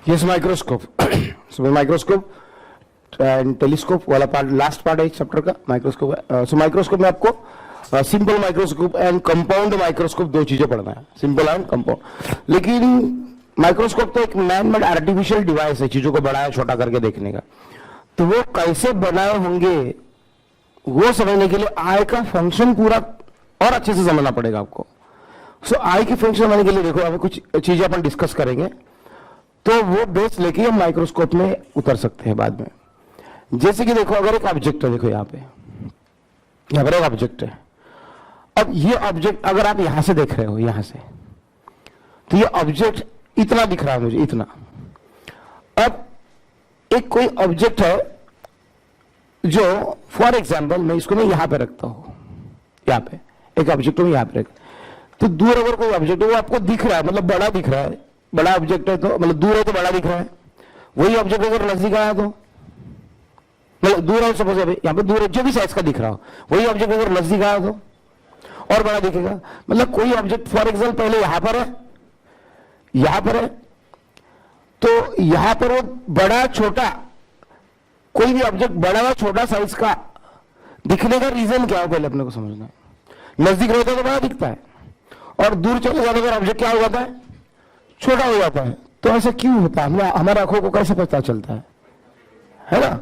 Yes, microscope. So microscope and telescope वाला part last part है इस चैप्टर का, माइक्रोस्कोप है. सो माइक्रोस्कोप में आपको simple microscope and compound microscope दो चीजें पढ़ना है, सिंपल एंड कंपाउंड. लेकिन माइक्रोस्कोप तो एक मैन मेड आर्टिफिशियल डिवाइस है चीजों को बड़ा या छोटा करके देखने का. तो वो कैसे बनाए होंगे वो समझने के लिए आई का फंक्शन पूरा और अच्छे से समझना पड़ेगा आपको. सो आई की फंक्शन समझने के लिए देखो अभी कुछ चीजें अपन डिस्कस करेंगे, तो वो बेस लेके हम माइक्रोस्कोप में उतर सकते हैं बाद में. जैसे कि देखो अगर एक ऑब्जेक्ट है, देखो यहाँ पर एक ऑब्जेक्ट है. अब ये ऑब्जेक्ट अगर आप यहां से देख रहे हो, यहां से, तो ये ऑब्जेक्ट इतना दिख रहा है मुझे, इतना. अब एक कोई ऑब्जेक्ट है जो फॉर एग्जाम्पल मैं इसको यहां पे रखता हूं, यहां पे एक ऑब्जेक्ट में यहां पे रखता, तो दूर अगर कोई ऑब्जेक्ट है वो आपको दिख रहा है, मतलब बड़ा दिख रहा है, बड़ा ऑब्जेक्ट है तो मतलब दूर है तो बड़ा दिख रहा है. वही ऑब्जेक्ट अगर नजदीक आया तो मतलब दूर है, सपोज यहाँ पे दूर है, जो भी साइज का दिख रहा हो, वही ऑब्जेक्ट अगर नजदीक आया तो और बड़ा दिखेगा. मतलब कोई ऑब्जेक्ट फॉर एग्जाम्पल पहले यहां पर है, यहां पर है, तो यहां पर वो बड़ा छोटा, कोई भी ऑब्जेक्ट बड़ा या छोटा साइज का दिखने का रीजन क्या है पहले अपने को समझना है. नजदीक रहता है तो बड़ा दिखता है और दूर चले जाने पर ऑब्जेक्ट क्या हो जाता है, छोटा हो जाता है. तो ऐसा क्यों होता है, हमारे आंखों को कैसे पता चलता है ना.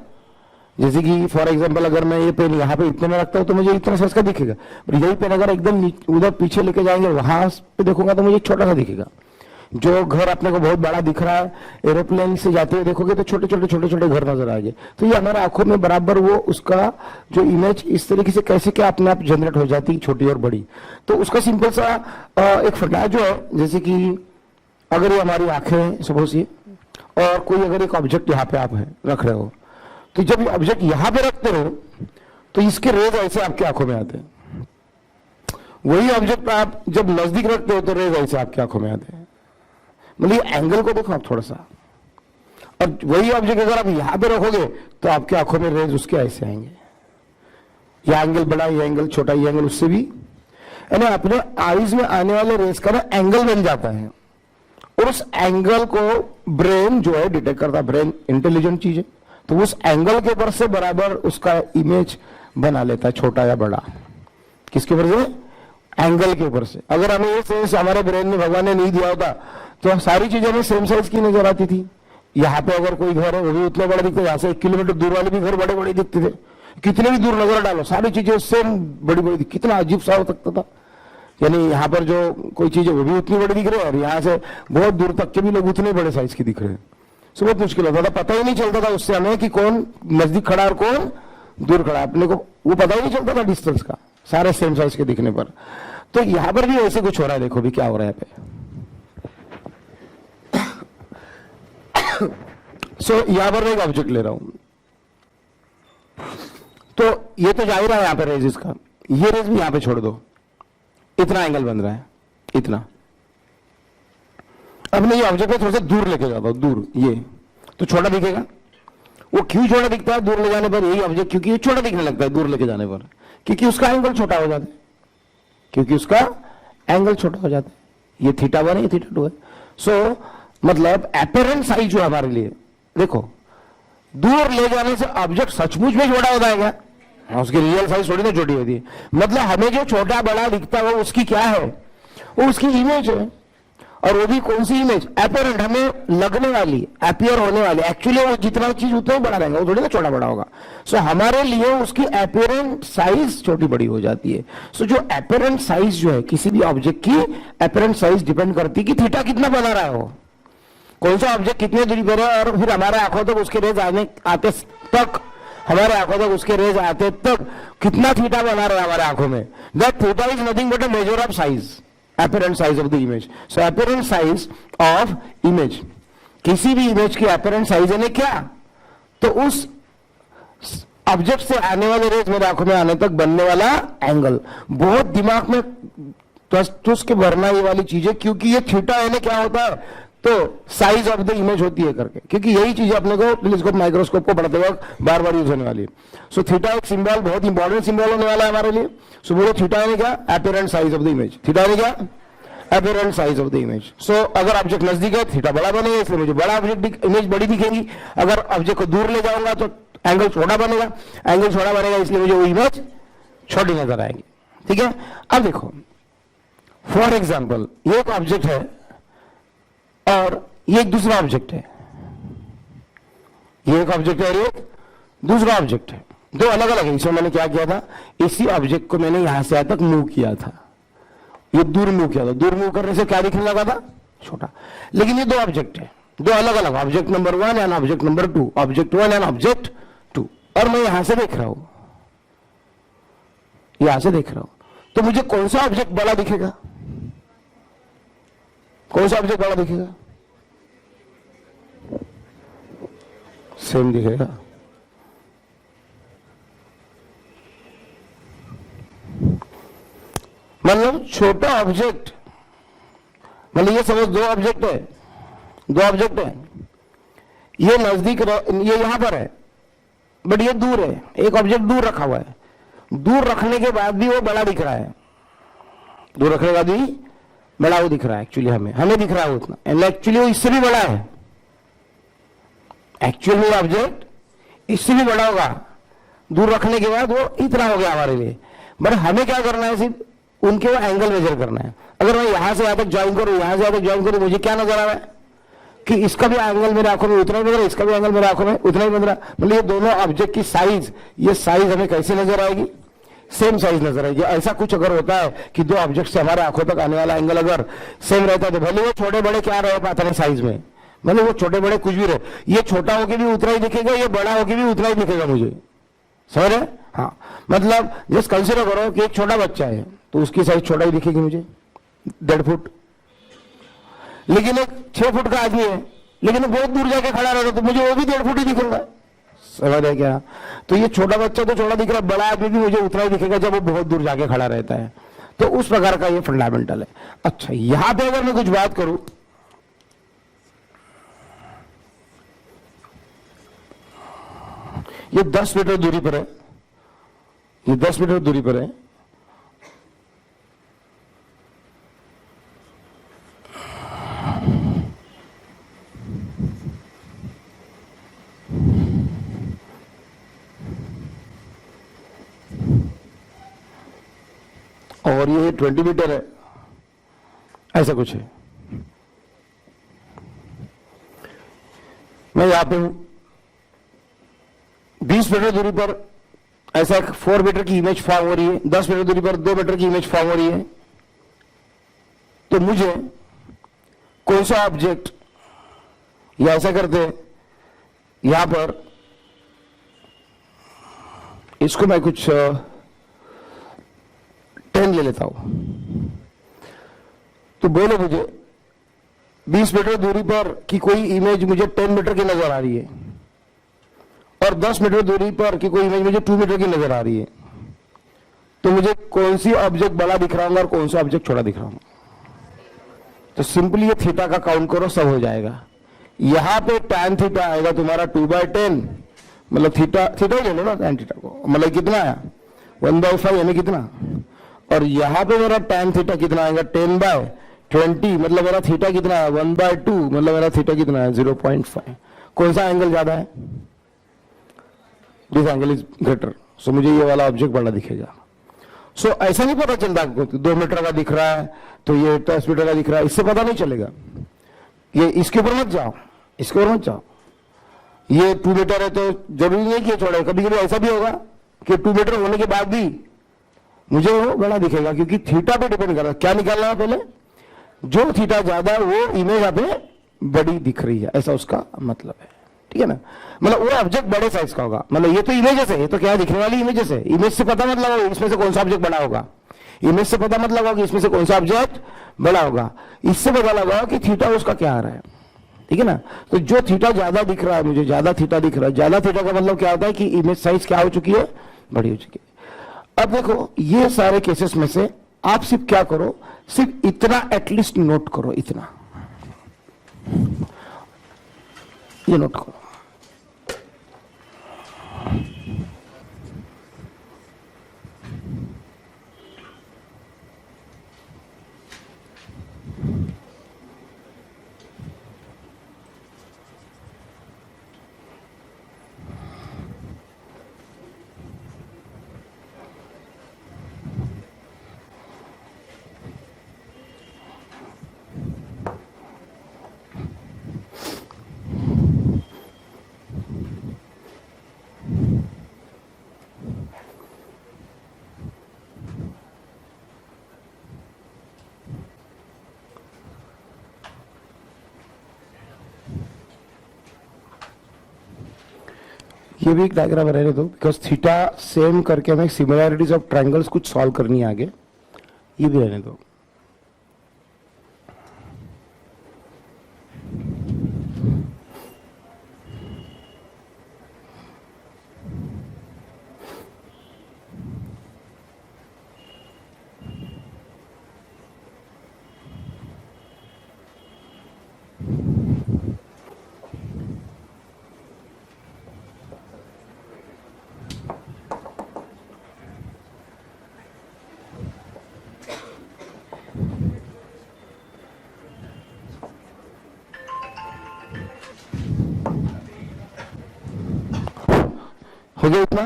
जैसे कि फॉर एग्जांपल अगर मैं ये पेन यहाँ पे इतने में रखता हूँ तो मुझे इतना साइज का दिखेगा, और यही पेन अगर एकदम उधर पीछे लेके जाएंगे वहां पे देखूंगा तो मुझे छोटा सा दिखेगा. जो घर अपने को बहुत बड़ा दिख रहा है, एरोप्लेन से जाते हुए देखोगे तो छोटे छोटे घर नजर आएंगे. तो ये हमारे आंखों में बराबर वो उसका जो इमेज इस तरीके से कैसे क्या अपने आप जनरेट हो जाती है, छोटी और बड़ी. तो उसका सिंपल सा एक फंडा जो है, जैसे कि अगर ये हमारी आंखें सपोज ये, और कोई अगर एक ऑब्जेक्ट यहाँ पे आप रख रहे हो, तो जब ये ऑब्जेक्ट यहां पे रखते हो तो इसके रेज ऐसे आपकी आंखों में आते हैं. वही ऑब्जेक्ट आप जब नजदीक रखते हो तो रेज ऐसे आपकी आंखों में आते हैं. मतलब ये एंगल को देखो आप थोड़ा सा, और वही ऑब्जेक्ट अगर आप यहां पे रखोगे तो आपकी आंखों में रेज उसके ऐसे आएंगे. ये एंगल बड़ा, ये एंगल छोटा, ये एंगल उससे भी, यानी अपने आईज में आने वाले रेज का ना एंगल बन जाता है, और उस एंगल को ब्रेन जो है डिटेक्ट करता है. ब्रेन इंटेलिजेंट चीज है, तो उस एंगल के ऊपर से बराबर उसका इमेज बना लेता है, छोटा या बड़ा. किसके ऊपर से, एंगल के ऊपर से. अगर हमें ये सेंस हमारे ब्रेन में भगवान ने नहीं दिया होता तो सारी चीजें हमें सेम साइज की नजर आती थी. यहाँ पे अगर कोई घर है वो भी उतना बड़ा दिखता है, यहाँ से 1 किलोमीटर दूर वाले भी घर बड़े बड़े दिखते थे. कितने भी दूर नजर डालो सारी चीजें सेम बड़ी बड़ी, कितना अजीब सा हो सकता था. यानी यहाँ पर जो कोई चीज है वो भी उतनी बड़ी दिख रही है, और यहाँ से बहुत दूर तक के भी लोग उतने बड़े साइज की दिख रहे हैं. सो बहुत मुश्किल होता था, पता ही नहीं चलता था उससे हमें कि कौन नजदीक खड़ा और कौन दूर खड़ा. अपने को वो पता ही नहीं चलता था डिस्टेंस का, सारे सेम साइज के दिखने पर. तो यहां पर भी ऐसे कुछ हो रहा है, देखो भी क्या हो रहा है पे. सो यहां पर मैं एक ऑब्जेक्ट ले रहा हूं, तो ये तो जा ही रहा है यहां पर रेज इसका, ये रेज भी यहां पे छोड़ दो, इतना एंगल बन रहा है, इतना. अब मैं ये ऑब्जेक्ट को थोड़ा सा दूर लेके जाता हूं, दूर, ये तो छोटा दिखेगा. वो क्यों छोटा दिखता है दूर ले जाने पर, यही ऑब्जेक्ट क्योंकि ये छोटा दिखने लगता है दूर लेके जाने पर, क्योंकि उसका एंगल छोटा हो जाता है, क्योंकि उसका एंगल छोटा हो जाता है. ये θ1 है, ये θ2 है. सो मतलब एपेरेंट साइज जो हमारे लिए, देखो दूर ले जाने से ऑब्जेक्ट सचमुच में छोटा होता है क्या, उसकी रियल साइज थोड़ी ना छोटी होती है. मतलब हमें जो छोटा बड़ा दिखता है वो उसकी क्या है, वो उसकी इमेज है. और वो भी कौन सी इमेज, एपेरेंट, हमें लगने वाली, अपियर होने वाली. एक्चुअली वो जितना चीज उतना ही बड़ा रहेगा, वो थोड़ी ना छोटा बड़ा होगा. सो हमारे लिए उसकी एपेरेंट साइज छोटी बड़ी हो जाती है. सो जो एपेरेंट साइज जो है किसी भी ऑब्जेक्ट की, एपेरेंट साइज डिपेंड करती है कि थीटा कितना बना रहा है, वो कौन सा ऑब्जेक्ट कितने दूरी पर है, और फिर हमारे आंखों तक उसके रेज आते तक, हमारे आंखों तक उसके रेज आते तक कितना थीटा बना रहा है हमारे आंखों में. That theta is nothing but a measure of size, apparent size of the image. So apparent size of image, किसी भी इमेज की apparent size है क्या, तो उस ऑब्जेक्ट से आने वाले रेज मेरे आंखों में आने तक बनने वाला एंगल. बहुत दिमाग में टस के भरना ये वाली चीज है, क्योंकि ये थीटा है क्या होता है, तो साइज ऑफ द इमेज होती है करके, क्योंकि यही चीज अपने को टेलीस्कोप माइक्रोस्कोप को पढ़ते वक्त बार बार यूज होने वाली है. सो थीटा एक सिंबल, बहुत इंपॉर्टेंट सिंबल होने वाला है हमारे लिए. सो बोलो थीटा है क्या, apparent size of the image. Theta है क्या, apparent size of the image. So अगर ऑब्जेक्ट नजदीक है थीटा बड़ा बनेगा, इसलिए मुझे बड़ा ऑब्जेक्ट इमेज बड़ी दिखेगी. अगर ऑब्जेक्ट को दूर ले जाऊंगा तो एंगल छोटा बनेगा, एंगल छोटा बनेगा इसलिए मुझे वो इमेज छोटी नजर आएगी. ठीक है. अब देखो फॉर एग्जाम्पल ये एक ऑब्जेक्ट है और ये एक दूसरा ऑब्जेक्ट है. ये एक ऑब्जेक्ट है और एक दूसरा ऑब्जेक्ट है. दो अलग अलग है. इसमें मैंने क्या किया था, इसी ऑब्जेक्ट को मैंने यहां से यहां तक मूव किया था. ये दूर मूव किया था. दूर मूव करने से क्या दिखने लगा था, छोटा. लेकिन ये दो ऑब्जेक्ट है, दो अलग अलग, object number 1 and object number 2, object 1 and object 2. और मैं यहां से देख रहा हूं, यहां से देख रहा हूं, तो मुझे कौन सा ऑब्जेक्ट बड़ा दिखेगा, कौन सा ऑब्जेक्ट बड़ा दिखेगा, सेम दिखेगा. मतलब छोटा ऑब्जेक्ट, मतलब ये समझ दो ऑब्जेक्ट है, दो ऑब्जेक्ट है, ये नजदीक ये यहां पर है बट ये दूर है. एक ऑब्जेक्ट दूर रखा हुआ है, दूर रखने के बाद भी वो बड़ा दिख रहा है, दूर रखने के बाद भी बड़ा वो दिख रहा है. एक्चुअली हमें दिख रहा है उतना, एंड एक्चुअली वो इससे भी बड़ा है. एक्चुअल में ऑब्जेक्ट इससे भी बड़ा होगा, दूर रखने के बाद वो इतना हो गया हमारे लिए. बट हमें क्या करना है, सिर्फ उनके वो एंगल मेजर करना है. अगर मैं यहां से यहां तक ज्वाइन करूं, यहां से यहां तक ज्वाइन करूं, मुझे क्या नजर आ रहा है कि इसका भी एंगल मेरे आंखों में उतना ही बन रहा है, इसका भी एंगल मेरे आंखों में उतना ही बन रहा है. मतलब ये दोनों ऑब्जेक्ट की साइज, ये साइज हमें कैसे नजर आएगी, सेम साइज नजर आएगी. ऐसा कुछ अगर होता है कि दो ऑब्जेक्ट से हमारे आंखों तक आने वाला एंगल अगर सेम रहता है, तो भले वो छोटे बड़े क्या रहे पाता है साइज में, मतलब वो छोटे बड़े कुछ भी रहे, ये छोटा होके भी उतना ही दिखेगा, ये बड़ा होके भी उतना ही दिखेगा. मुझे समझ रहे? हाँ. मतलब जस्ट कंसिडर करो कि एक छोटा बच्चा है तो उसकी साइज छोटा ही दिखेगी मुझे, 1.5 फुट. लेकिन एक 6 फुट का आदमी है, लेकिन वो बहुत दूर जाके खड़ा रहता तो मुझे वो भी 1.5 फुट ही दिखेगा. समझ रहे क्या? तो ये छोटा बच्चा तो छोटा दिख रहा है, बड़ा आदमी भी मुझे उतना ही दिखेगा जब वो बहुत दूर जाके खड़ा रहता है. तो उस प्रकार का ये फंडामेंटल है. अच्छा, यहां पे अगर मैं कुछ बात करूं, ये 10 मीटर दूरी पर है, ये 10 मीटर दूरी पर है. और ये 20 मीटर है, ऐसा कुछ है. मैं यहां पे हूं, 20 मीटर दूरी पर ऐसा 4 मीटर की इमेज फॉर्म हो रही है, 10 मीटर दूरी पर 2 मीटर की इमेज फॉर्म हो रही है. तो मुझे कौन सा ऑब्जेक्ट, या ऐसा करते हैं यहां पर, इसको मैं कुछ 10 ले लेता हूं. तो बोलो मुझे 20 मीटर दूरी पर की कोई इमेज मुझे 10 मीटर की नजर आ रही है, और 10 मीटर दूरी पर की कोई इमेज मुझे 2 मीटर की नजर आ रही है. तो मुझे कौन सी ऑब्जेक्ट बड़ा दिख रहा होगा और कौन सा ऑब्जेक्ट छोटा दिख रहा होगा. तो सिंपली ये थीटा का काउंट करो, सब हो जाएगा. यहां पे tan थीटा आएगा तुम्हारा 2/10, मतलब थीटा ही ले लो ना tan थीटा को, मतलब कितना आया 1/5 यानी कितना. और यहां पे मेरा tan थीटा कितना आएगा 10/20, मतलब मेरा थीटा कितना है 1/2, मतलब मेरा थीटा कितना है 0.5. कौन सा एंगल ज्यादा है, दिस एंगल इज ग्रेटर. सो मुझे ये वाला ऑब्जेक्ट बड़ा दिखेगा. सो ऐसा नहीं पता चलता आपको 2 मीटर का दिख रहा है तो ये 10 मीटर का दिख रहा है, इससे पता नहीं चलेगा. ये इसके ऊपर मत जाओ, इसके ऊपर मत जाओ. ये 2 मीटर है तो जरूरी नहीं कि ये छोड़ा है. कभी कभी ऐसा भी होगा कि 2 मीटर होने के बाद भी मुझे वो बड़ा दिखेगा, क्योंकि थीटा पे डिपेंड कर रहा है. क्या निकालना है पहले, जो थीटा ज्यादा है वो इमेज यहाँ पे बड़ी दिख रही है, ऐसा उसका मतलब है. ठीक है ना. मतलब वो ऑब्जेक्ट बड़े साइज का होगा. मतलब ये तो इमेजेस है, ये तो क्या दिखने वाली इमेजेस है. इमेज से पता मत लगाओ इसमें से कौन सा ऑब्जेक्ट बड़ा होगा, इमेज से पता मत लगाओ कि इसमें से कौन सा ऑब्जेक्ट बड़ा होगा. इससे पता लगाओ कि थीटा उसका क्या आ रहा है. ठीक है ना. तो जो थीटा ज्यादा दिख रहा है, मुझे ज्यादा थीटा दिख रहा है, ज्यादा थीटा का मतलब क्या होता है कि इमेज साइज क्या हो चुकी है, बड़ी हो चुकी है. अब देखो ये सारे केसेस में से आप सिर्फ क्या करो, सिर्फ इतना एटलीस्ट नोट करो, इतना ये नोट करो. ये भी एक डायग्राम रहने दो, बिकॉज थीटा सेम करके हमें सिमिलैरिटीज ऑफ ट्रायंगल्स कुछ सॉल्व करनी है आगे, ये भी रहने दो। हो गया इतना?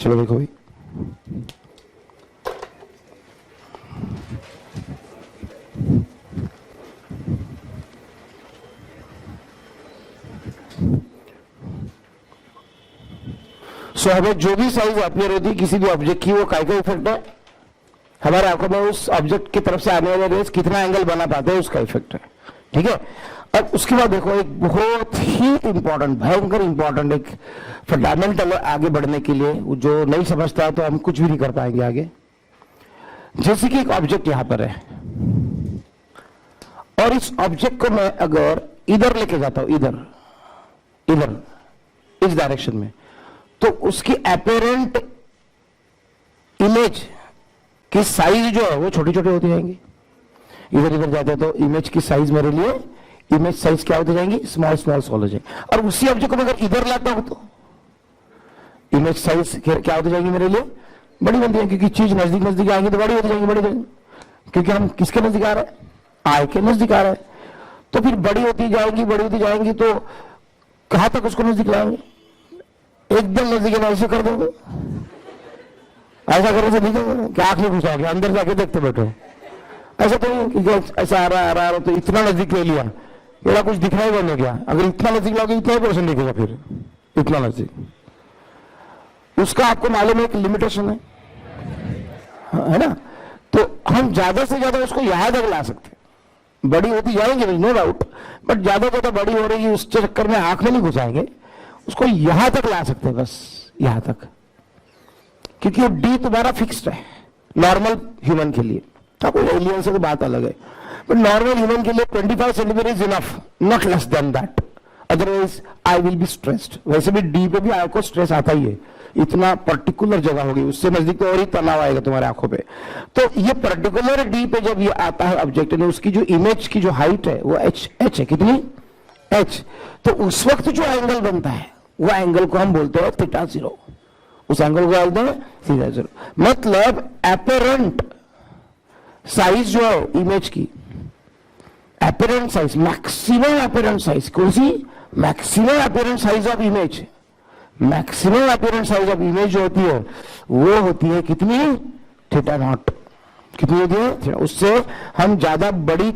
चलो देखो भाई, सो हमें जो भी साइज अपीयर होती है किसी भी ऑब्जेक्ट की, वो काय का इफेक्ट है? हमारे आंखों में उस ऑब्जेक्ट की तरफ से आने वाले रेज कितना एंगल बना पाते हैं, उसका इफेक्ट है। ठीक है, अब उसके बाद देखो एक बहुत ही इंपॉर्टेंट, भयंकर इंपॉर्टेंट, एक फंडामेंटल आगे बढ़ने के लिए, जो नहीं समझता है तो हम कुछ भी नहीं कर पाएंगे आगे। जैसे कि एक ऑब्जेक्ट यहां पर है और इस ऑब्जेक्ट को मैं अगर इधर लेके जाता हूं, इधर इधर इस डायरेक्शन में, तो उसकी अपेरेंट इमेज की साइज जो है वो छोटी छोटी होती जाएंगी। इधर इधर जाते हैं तो इमेज की साइज मेरे लिए, इमेज साइज क्या होती जाएंगी? स्मॉल स्मॉल स्मॉल हो जाएगी। और उसी ऑब्जेक्ट को मैं अगर इधर लाता हूं तो इमेज साइज क्या होती जाएगी मेरे लिए? बड़ी बनती है, क्योंकि चीज नजदीक नजदीक आएंगी तो बड़ी होती जाएंगी, बड़ी जाएंगी, क्योंकि हम किसके नजदीक आ रहे हैं? आई के नजदीक आ रहे हैं। तो फिर बड़ी होती जाएंगी, बड़ी होती जाएंगी, तो कहां तक उसको नजदीक लाएंगे? एकदम नजदीक में ऐसे कर दोगे, ऐसा करने से दिखेगा क्या? आंख में घुसाओगे, अंदर जाके देखते बैठो, ऐसा तो नहीं ऐसा आ रहा है तो इतना नजदीक ले लिया, मेरा कुछ दिखना ही बंद हो गया। अगर इतना नजदीक लाओगे इतना ही परसेंट दिखेगा, फिर इतना नजदीक। उसका आपको मालूम है कि लिमिटेशन है ना? तो हम ज्यादा से ज्यादा उसको यहां तक ला सकते हैं, बड़ी होती जाएंगे नो डाउट, बट ज्यादा ज्यादा बड़ी हो रही है उस चक्कर में आंख में नहीं घुसाएंगे, उसको यहां तक ला सकते हैं, बस यहां तक, क्योंकि वो डी तुम्हारा फिक्स्ड है नॉर्मल ह्यूमन के लिए। तो एलियन से तो बात अलग है, बट नॉर्मल ह्यूमन के लिए 25 centimetre is enough, not less than that, otherwise I will be stressed. वैसे भी डी पे भी आई को स्ट्रेस आता ही है, इतना पर्टिकुलर जगह होगी, उससे नजदीक तो और ही तनाव आएगा तुम्हारे आंखों पे। तो ये पर्टिकुलर डी पे जब ये आता है ऑब्जेक्ट ने, उसकी जो इमेज की जो हाइट है वो एच है, कितनी? एच। तो उस वक्त जो एंगल बनता है वो एंगल को हम बोलते हैं थीटा जीरो, उस एंगल को बोलते हैं थीटा जीरो। मतलब एपेरेंट साइज जो है इमेज की, apparent size, maximum apparent size, कौन सी? Maximum apparent size of image, maximum apparent size of image जो होती है वो होती है कितनी? Theta naught. कितनी होती है? उससे हम ज्यादा बड़ी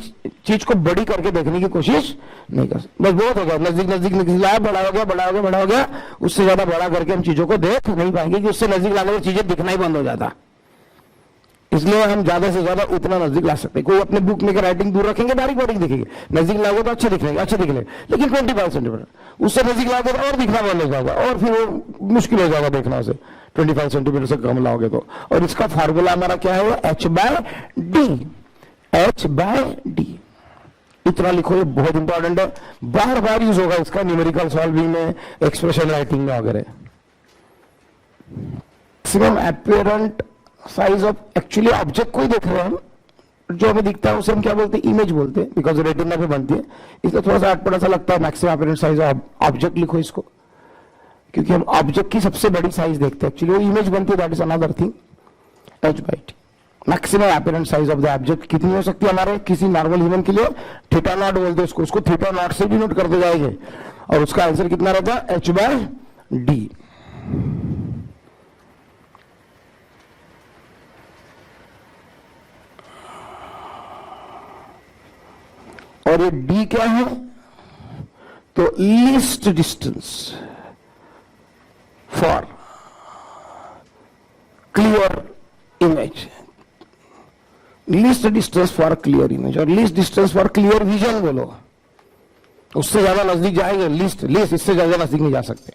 चीज को बड़ी करके देखने की कोशिश नहीं कर सकते, बस बहुत हो गया, नजदीक नजदीक निकला, बड़ा हो गया, बड़ा हो गया, बड़ा हो गया, उससे ज्यादा बड़ा करके हम चीजों को देख नहीं पाएंगे, कि उससे नजदीक लाने में चीजें दिखना ही बंद हो जाता। इसलिए हम ज्यादा से ज्यादा उतना नजदीक ला सकते हैं। कोई अपने बुक में राइटिंग दूर रखेंगे, बारीक बारीक दिखेगी, नजदीक लाओगे तो अच्छे दिखेंगे, अच्छे दिखने, लेकिन 25 सेंटीमीटर, उससे नजदीक लाओगे तो और दिखना बंद हो जाएगा, और फिर वो मुश्किल हो जाएगा देखना उसे, 25 सेंटीमीटर से कम लाओगे तो। और इसका फार्मूला हमारा क्या है? h/d, h/d, इतना लिखो, ये बहुत इंपॉर्टेंट है, बार बार यूज होगा इसका न्यूमेरिकल सॉल्विंग में, एक्सप्रेशन राइटिंग में वगैरह। Maximum apparent size of, actually object को ही देख रहे हैं हम, जो हमें दिखता है उसे हम क्या बोलते हैं? इमेज बोलते हैं, बिकॉज रेटिना पे बनती है, इसलिए थोड़ा सा अटपटा सा लगता है। Maximum apparent size of object लिखो इसको, क्योंकि हम ऑब्जेक्ट की सबसे बड़ी साइज देखते हैं, एक्चुअली वो इमेज बनती है, that is another thing, h/d। Maximum apparent size of the object कितनी हो सकती है हमारे किसी नॉर्मल ह्यूमन के लिए? थीटा नॉट बोलते हैं उसको थीटा नॉट से भी नोट करते जाएंगे, और उसका आंसर कितना रहता है? h/d। और ये d क्या है? तो least distance for clear image, least distance for clear image, और least distance for clear vision बोलो, उससे ज्यादा नजदीक जाएंगे, लीस्ट लीस्ट, इससे ज्यादा नजदीक नहीं जा सकते।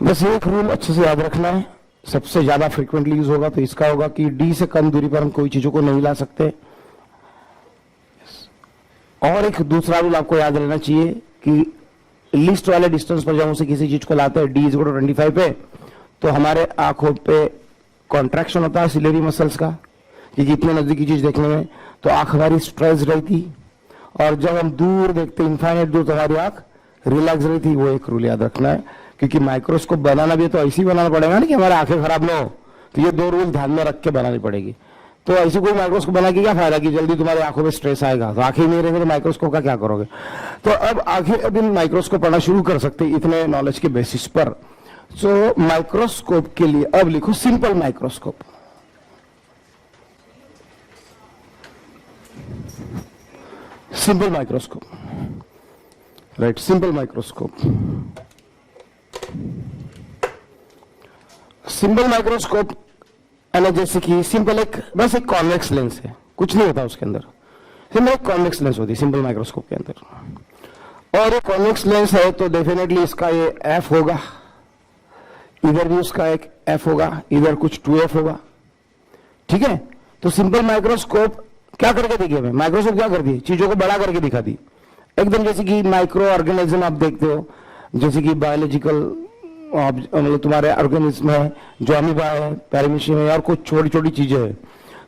बस एक रूल अच्छे से याद रखना है, सबसे ज्यादा फ्रीक्वेंटली यूज होगा तो इसका होगा कि डी से कम दूरी पर हम कोई चीजों को नहीं ला सकते। और एक दूसरा रूल आपको याद रहना चाहिए कि लिस्ट वाले डिस्टेंस पर जब हम किसी चीज को लाते हैं डी इज 25 पे, तो हमारे आंखों पे कॉन्ट्रैक्शन होता है सिलेरी मसल्स का, कि जितने नजदीकी चीज देखने में तो आंख हमारी स्ट्रेस रहती, और जब हम दूर देखते इनफाइनाइट दूर तो हमारी आंख रिलैक्स रहती। वो एक रूल याद रखना है, क्योंकि माइक्रोस्कोप बनाना भी है तो ऐसे ही बनाना पड़ेगा ना कि हमारे आंखें खराब ना हो, तो ये दो रूल ध्यान में रख के बनानी पड़ेगी। तो ऐसे कोई माइक्रोस्कोप बना के क्या फायदा कि जल्दी तुम्हारी आंखों में स्ट्रेस आएगा, तो आंखें नहीं रहेंगे तो माइक्रोस्कोप का क्या करोगे। तो अब आगे अब इन माइक्रोस्कोप पढ़ना शुरू कर सकते इतने नॉलेज के बेसिस पर। सो माइक्रोस्कोप के लिए अब लिखो simple microscope. Simple microscope, right, simple microscope. Simple microscope यानी जैसे कि सिंपल एक बस एक कॉन्वेक्स लेंस है, कुछ नहीं होता उसके अंदर, सिंपल एक कॉन्वेक्स लेंस होती है सिंपल माइक्रोस्कोप के अंदर। और ये कॉन्वेक्स लेंस है तो डेफिनेटली इसका ये एफ होगा, इधर भी उसका एक एफ होगा, इधर कुछ 2f होगा, ठीक है। तो सिंपल माइक्रोस्कोप क्या करके देखिए हमें, माइक्रोस्कोप क्या करती है, चीजों को बड़ा करके दिखा दी एकदम, जैसे कि माइक्रो ऑर्गेनिज्म आप देखते हो, जैसे कि बायोलॉजिकल मतलब तुम्हारे ऑर्गेनिज्म है, जो अमीबा है, पैरामीशियम है, और कुछ छोटी छोटी चीजें हैं,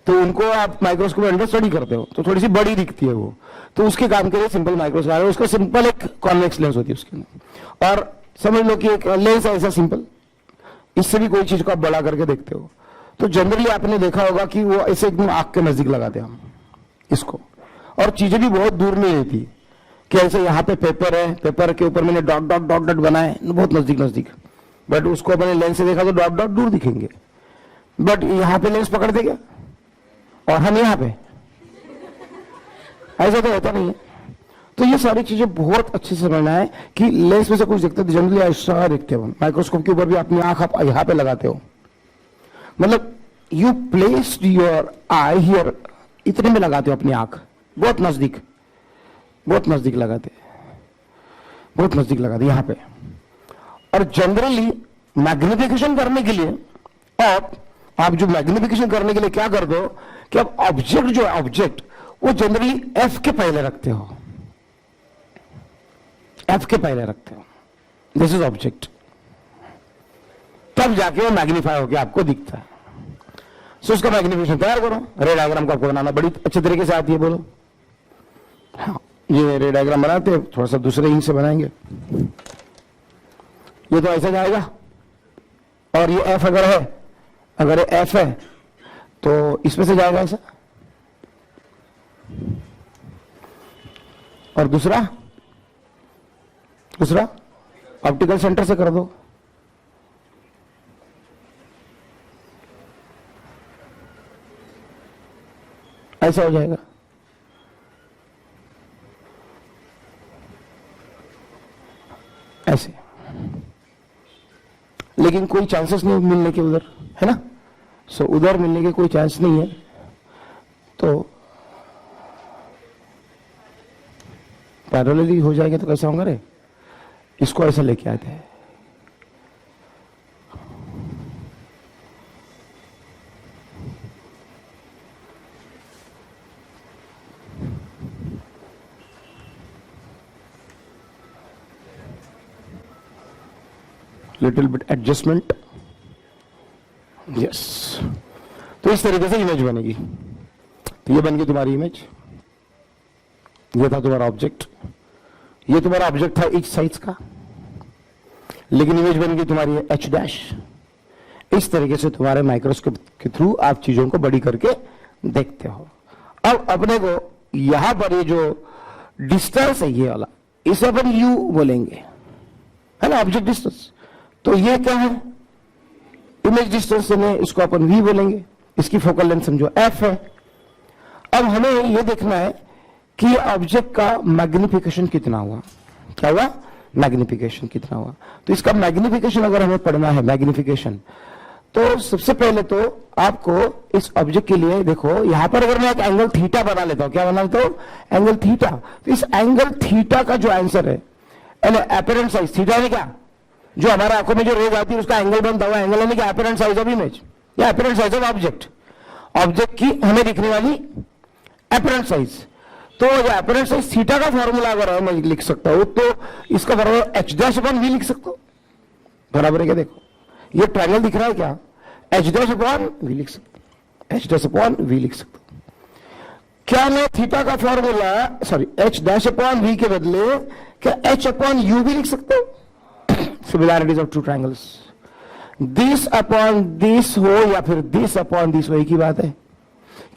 तो उनको आप माइक्रोस्कोप में अंडर स्टडी करते हो तो थोड़ी सी बड़ी दिखती है वो, तो उसके काम के लिए सिंपल माइक्रोस्कोप है। उसका सिंपल एक कॉन्वेक्स लेंस होती है उसके अंदर, और समझ लो कि एक लेंस है ऐसा सिंपल, इससे भी कोई चीज को आप बड़ा करके देखते हो। तो जनरली आपने देखा होगा कि वो ऐसे एकदम आंख के नजदीक लगाते हैं हम इसको, और चीजें भी बहुत दूर नहीं रहती कि ऐसे यहाँ पे पेपर है, पेपर के ऊपर मैंने डॉट डॉट डॉट डॉट बनाए बहुत नजदीक नजदीक, बट उसको अपने लेंस से देखा तो डॉट डॉट दूर दिखेंगे, बट यहाँ पे लेंस पकड़ देगा और हम यहाँ पे, ऐसा तो होता नहीं है। तो ये सारी चीजें बहुत अच्छे से समझना है कि लेंस में से कुछ देखते हैं जनरली ऐसा देखते हो, माइक्रोस्कोप के ऊपर भी अपनी आंख आप यहाँ पे लगाते हो, मतलब you placed your I hear, इतने में लगाते हो अपनी आंख, बहुत नजदीक लगाते, बहुत नजदीक लगाते यहाँ पे। और जनरली मैग्निफिकेशन करने के लिए आप जो मैग्निफिकेशन करने के लिए क्या कर दो कि आप ऑब्जेक्ट जो है ऑब्जेक्ट वो जनरली एफ के पहले रखते हो, एफ के पहले रखते हो, दिस इज ऑब्जेक्ट, तब जाके वो मैग्नीफाई होकर आपको दिखता है। सो उसका मैग्निफिकेशन तैयार करो, रे डायग्राम को आपको बनाना बड़ी अच्छे तरीके से आती है, बोलो हाँ, ये रे डायग्राम बनाते हैं, थोड़ा सा दूसरे इंक से बनाएंगे, ये तो ऐसा जाएगा, और ये एफ अगर ये एफ है तो इसमें से जाएगा ऐसा, और दूसरा ऑप्टिकल सेंटर से कर दो, ऐसा हो जाएगा, ऐसे। लेकिन कोई चांसेस नहीं मिलने के उधर, है ना, सो उधर मिलने के कोई चांस नहीं है, तो पैरेलली हो जाएगा तो कैसा होगा रे, इसको ऐसा लेके आते हैं, लिटिल बिट एडजस्टमेंट, यस। तो इस तरीके से इमेज बनेगी, तो ये बन गई तुम्हारी इमेज, ये था तुम्हारा ऑब्जेक्ट, ये तुम्हारा ऑब्जेक्ट था इच साइज का, लेकिन इमेज बन गई तुम्हारी एच डैश। इस तरीके से तुम्हारे माइक्रोस्कोप के थ्रू आप चीजों को बड़ी करके देखते हो। अब अपने को यहां पर ये जो डिस्टेंस है ये वाला, इसे अपन यू बोलेंगे, है ना, ऑब्जेक्ट डिस्टेंस। तो ये क्या है, इमेज डिस्टेंस में इसको अपन वी बोलेंगे, इसकी फोकल लेंथ समझो एफ है। अब हमें ये देखना है कि ऑब्जेक्ट का मैग्निफिकेशन कितना हुआ, क्या हुआ, मैग्निफिकेशन कितना हुआ। तो इसका मैग्निफिकेशन अगर हमें पढ़ना है मैग्निफिकेशन, तो सबसे पहले तो आपको इस ऑब्जेक्ट के लिए देखो, यहां पर अगर मैं एक एंगल थीटा बना लेता हूं, क्या बना लेता हूं, एंगल थीटा। तो इस एंगल थीटा का जो आंसर है, एपरेंट साइज थीटा है क्या, जो हमारे आंखों में जो रेज आती है उसका एंगल बनता हुआ एंगल यानी कि अपीरेंट साइज ऑफ इमेज या apparent size of object, object की हमें दिखने वाली अपीरेंट साइज। तो जो अपीरेंट साइज थीटा का फॉर्मूला अगर मैं लिख सकता हूं तो इसका formula H dash upon V लिख सकता हूं, बराबर है क्या? देखो ये ट्रायंगल दिख रहा है क्या, एच डैश अपॉन वी लिख सकता हूं, एच डैश अपॉन वी लिख सकता हूं। क्या मैं थीटा का formula sorry H dash upon V के बदले क्या एच अपॉन यू भी लिख सकता हूं? Similarities of two triangles, this upon this हो या फिर दिस अपॉन दिस हो, एक ही बात है,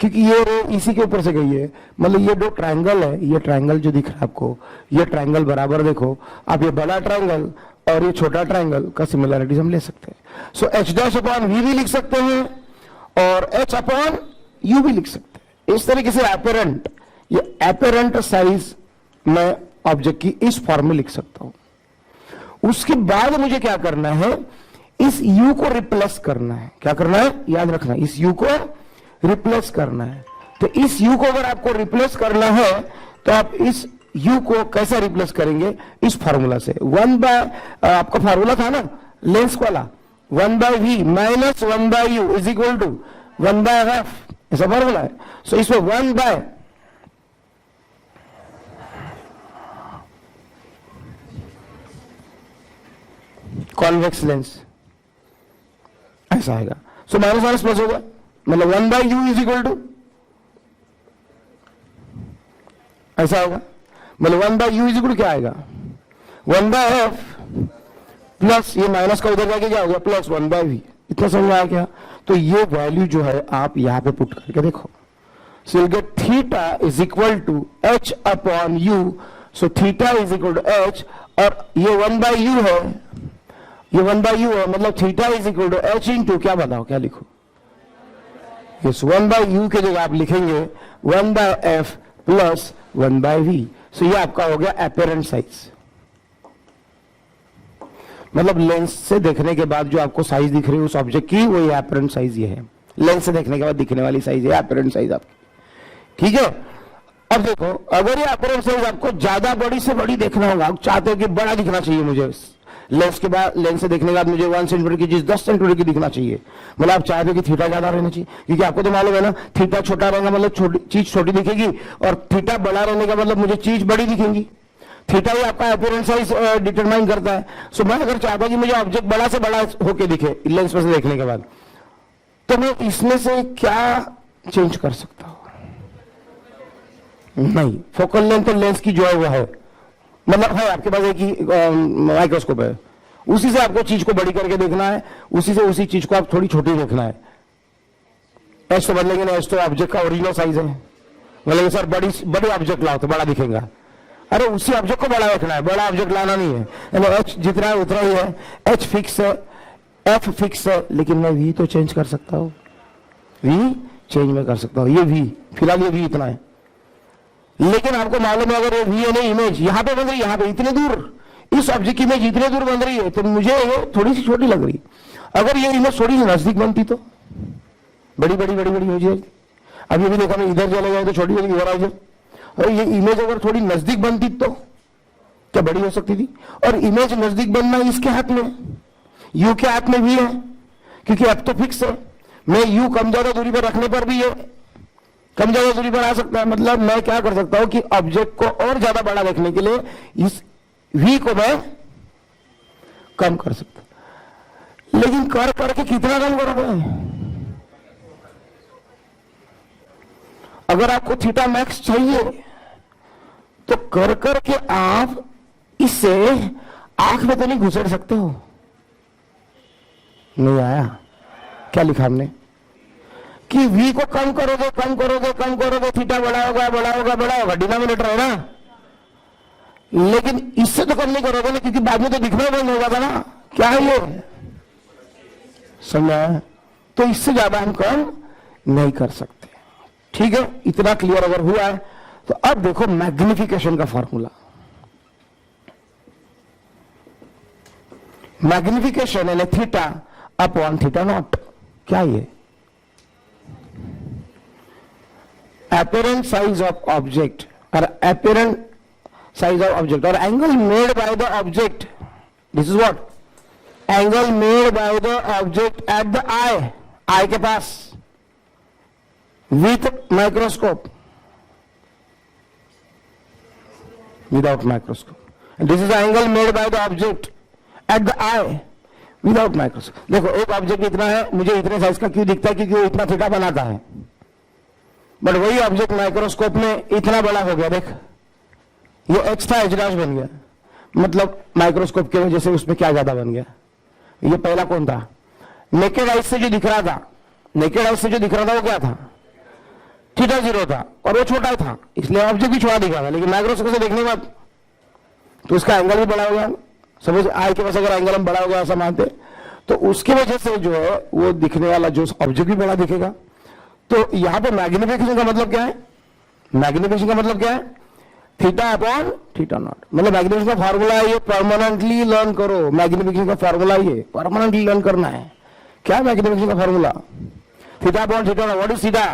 क्योंकि ये रे इसी के ऊपर से गई है। मतलब ये दो ट्रायंगल है, ये ट्रायंगल जो दिख रहा है आपको, ये ट्रायंगल बराबर देखो आप, ये बड़ा ट्रायंगल और ये छोटा ट्रायंगल का सिमिलैरिटीज हम ले सकते हैं। So H dash upon V भी लिख सकते हैं और एच अपॉन यू भी लिख सकते हैं। इस तरीके से एपेरेंट, ये एपेरेंट साइज मैं ऑब्जेक्ट की इस फॉर्म में लिख सकता हूं। उसके बाद मुझे क्या करना है, इस u को रिप्लेस करना है। क्या करना है, याद रखना, इस u को रिप्लेस करना है। तो इस u को अगर आपको रिप्लेस करना है तो आप इस u को कैसे रिप्लेस करेंगे, इस फार्मूला से। 1 बाय आपका फार्मूला था ना लेंस वाला, 1 by V minus 1 by U is equal to 1 by half, ऐसा फार्मूला है। सो इसमें 1 बाय कॉन्वेक्स लेंस ऐसा आएगा। सो माइनस माइनस प्लस होगा, मतलब 1 by U is equal to ऐसा होगा, मतलब 1 by U is equal to क्या आएगा, 1 बाय एफ प्लस ये माइनस का उधर जाके क्या हो गया प्लस 1 बाय वी। इतना समझ में आया क्या? तो ये वैल्यू जो है आप यहां पे पुट करके देखो। So you get theta is equal to H upon U. So theta is equal to H और ये 1 बाय यू है, ये 1 बाय यू है, मतलब theta is equal to H into क्या बताओ क्या लिखो, इस 1 बाय यू के जगह आप लिखेंगे 1 by F plus 1 by V. So ये आपका हो गया एपेरेंट साइज, मतलब लेंस से देखने के बाद जो आपको साइज दिख रही है उस ऑब्जेक्ट की, वो ये एपेरेंट साइज ये है। लेंस से देखने के बाद दिखने वाली साइज है एपेरेंट साइज आपकी, ठीक है। अब देखो अगर ये एपेरेंट साइज आपको ज्यादा बड़ी से बड़ी देखना होगा, आप चाहते हो कि बड़ा दिखना चाहिए मुझे, लेंस के बाद लेंस से देखने के बाद मुझे 1 सेंटीमीटर की चीज 10 सेंटीमीटर की दिखना चाहिए, मतलब आप चाहते हो कि थीटा ज्यादा रहना चाहिए, क्योंकि आपको तो मालूम है ना थीटा छोटा रहेगा मतलब चीज छोटी दिखेगी, और थीटा बड़ा रहने का मतलब मुझे चीज बड़ी दिखेगी। थीटा ही आपका अपीयरेंस साइज डिटरमाइन करता है। सो मैं अगर चाहता हूं कि मुझे ऑब्जेक्ट बड़ा से बड़ा होके दिखे लेंस में से देखने के बाद, तो मैं इसमें से क्या चेंज कर सकता हूं? नहीं, फोकल लेंथ तो लेंस की जो है वो है, मतलब है आपके पास एक ही माइक्रोस्कोप है, उसी से आपको चीज को बड़ी करके देखना है, उसी से उसी चीज को आप थोड़ी छोटी देखना है। एच तो बदलेंगे ना, एच तो ऑब्जेक्ट का ओरिजिनल साइज है, बोलेंगे सर बड़ी ऑब्जेक्ट लाओ तो बड़ा दिखेगा। अरे उसी ऑब्जेक्ट को बड़ा रखना है, बड़ा ऑब्जेक्ट लाना नहीं है। एच जितना है उतना ही है, एच फिक्स है, एफ फिक्स है, लेकिन मैं वी तो चेंज कर सकता हूं, वी चेंज मैं कर सकता हूं। ये वी फिलहाल ये वी इतना है, लेकिन आपको मालूम है अगर ये वी है ना इमेज यहां पे बन रही है, यहां पे इतने दूर, इस ऑब्जेक्ट की इमेज इतने दूर बन रही है, तो मुझे ये थोड़ी सी छोटी लग रही। अगर ये इमेज थोड़ी सी नजदीक बनती तो बड़ी बड़ी बड़ी बड़ी हो जाएगी। अभी भी देखा मैं इधर चले गए तो छोटी बड़ी इधर आ जाए, और ये इमेज अगर थोड़ी नजदीक बनती तो क्या बड़ी हो सकती थी। और इमेज नजदीक बनना इसके हाथ में, यू के हाथ में भी है, क्योंकि अब तो फिक्स है। मैं यू कम ज्यादा दूरी पर रखने पर भी है कम ज्यादा दूरी पर आ सकता है। मतलब मैं क्या कर सकता हूं कि ऑब्जेक्ट को और ज्यादा बड़ा देखने के लिए इस वी को मैं कम कर सकता, लेकिन कर करके कितना कम करोगे? अगर आपको थीटा मैक्स चाहिए तो कर करके आप इससे आंख में तो नहीं घुसेड़ सकते हो। नहीं आया क्या लिखा हमने कि v को कम करोगे कम करोगे कम करोगे थीटा बड़ा होगा बड़ा होगा बड़ा होगा, डिनोमिनेटर है ना, लेकिन इससे तो कम नहीं करोगे ना, क्योंकि बाद में तो दिखना बंद होगा था ना। क्या है ये समझा? तो इससे ज्यादा हम कम नहीं कर सकते, ठीक है। इतना क्लियर अगर हुआ है तो अब देखो मैग्निफिकेशन का फॉर्मूला। मैग्निफिकेशन यानी थीटा अपॉन थीटा नॉट। क्या ये apparent size of object or apparent size of object or angle made by the object, this is what angle made by the object at the eye के पास with microscope, without microscope. This is angle made by the object at the eye without microscope. देखो एक object इतना है, मुझे इतने size का क्यों दिखता है? क्योंकि वो इतना थीटा बनाता है, बट वही ऑब्जेक्ट माइक्रोस्कोप में इतना बड़ा हो गया। देख ये एच था, एच डैश बन गया, मतलब माइक्रोस्कोप की वजह से उसमें क्या ज्यादा बन गया। ये पहला कौन था? नेकेड आइज से जो दिख रहा था, नेकेड आइज से जो दिख रहा था वो क्या था? थीटा 0 था, और वो छोटा था, इसलिए ऑब्जेक्ट भी छोटा दिख रहा था। लेकिन माइक्रोस्कोप से देखने के बाद तो उसका एंगल भी बड़ा हो गया। सपोज आई के पास अगर एंगल हम बड़ा हो गया ऐसा मानते, तो उसकी वजह से जो है वो दिखने वाला जो ऑब्जेक्ट भी बड़ा दिखेगा। तो यहां पे मैग्निफिकेशन का मतलब क्या है? मैग्निफिकेशन का मतलब क्या है? Theta upon theta not. मतलब मैग्निफिकेशन का फार्मूला है, ये परमानेंटली लर्न करो। मैग्निफिकेशन का फार्मूला ये परमानेंटली लर्न करना है। क्या है मैग्निफिकेशन का formula? Theta upon theta not. What is theta?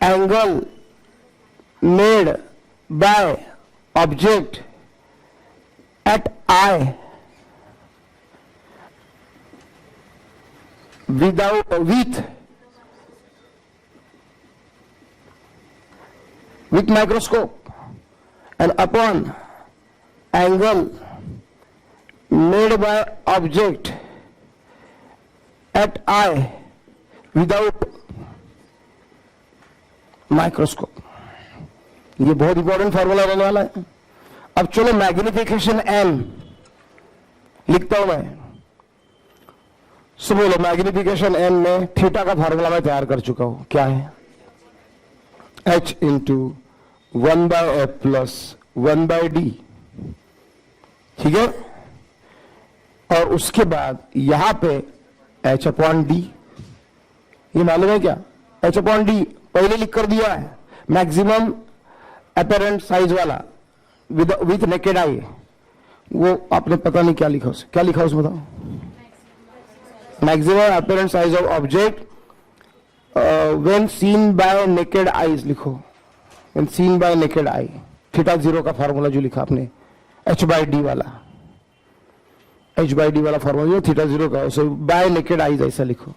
Angle made by object at I with microscope and upon angle made by object at I without microscope। ये बहुत important formula रहने वाला है। अब चलो मैग्निफिकेशन एम लिखता हूं मैं। सो बोलो मैग्निफिकेशन एम में थीटा का फॉर्मूला मैं तैयार कर चुका हूं। क्या है? h into 1/f plus 1/d। ठीक है, और उसके बाद यहां पे h अपॉन डी। ये मालूम है क्या? h अपॉन डी पहले लिख कर दिया है, मैक्सिमम अपरेंट साइज वाला विथ नेकेड आई। वो आपने पता नहीं क्या लिखा उसे, क्या लिखा उसमें बताओ? Maximum apparent size of object when seen by naked eyes लिखो, when seen by naked eye. Theta 0 का फार्मूला जो लिखा आपने h/d वाला, h/d वाला फार्मूला जो थीटा 0 का, उसे बाय नेकेड आईज ऐसा लिखो।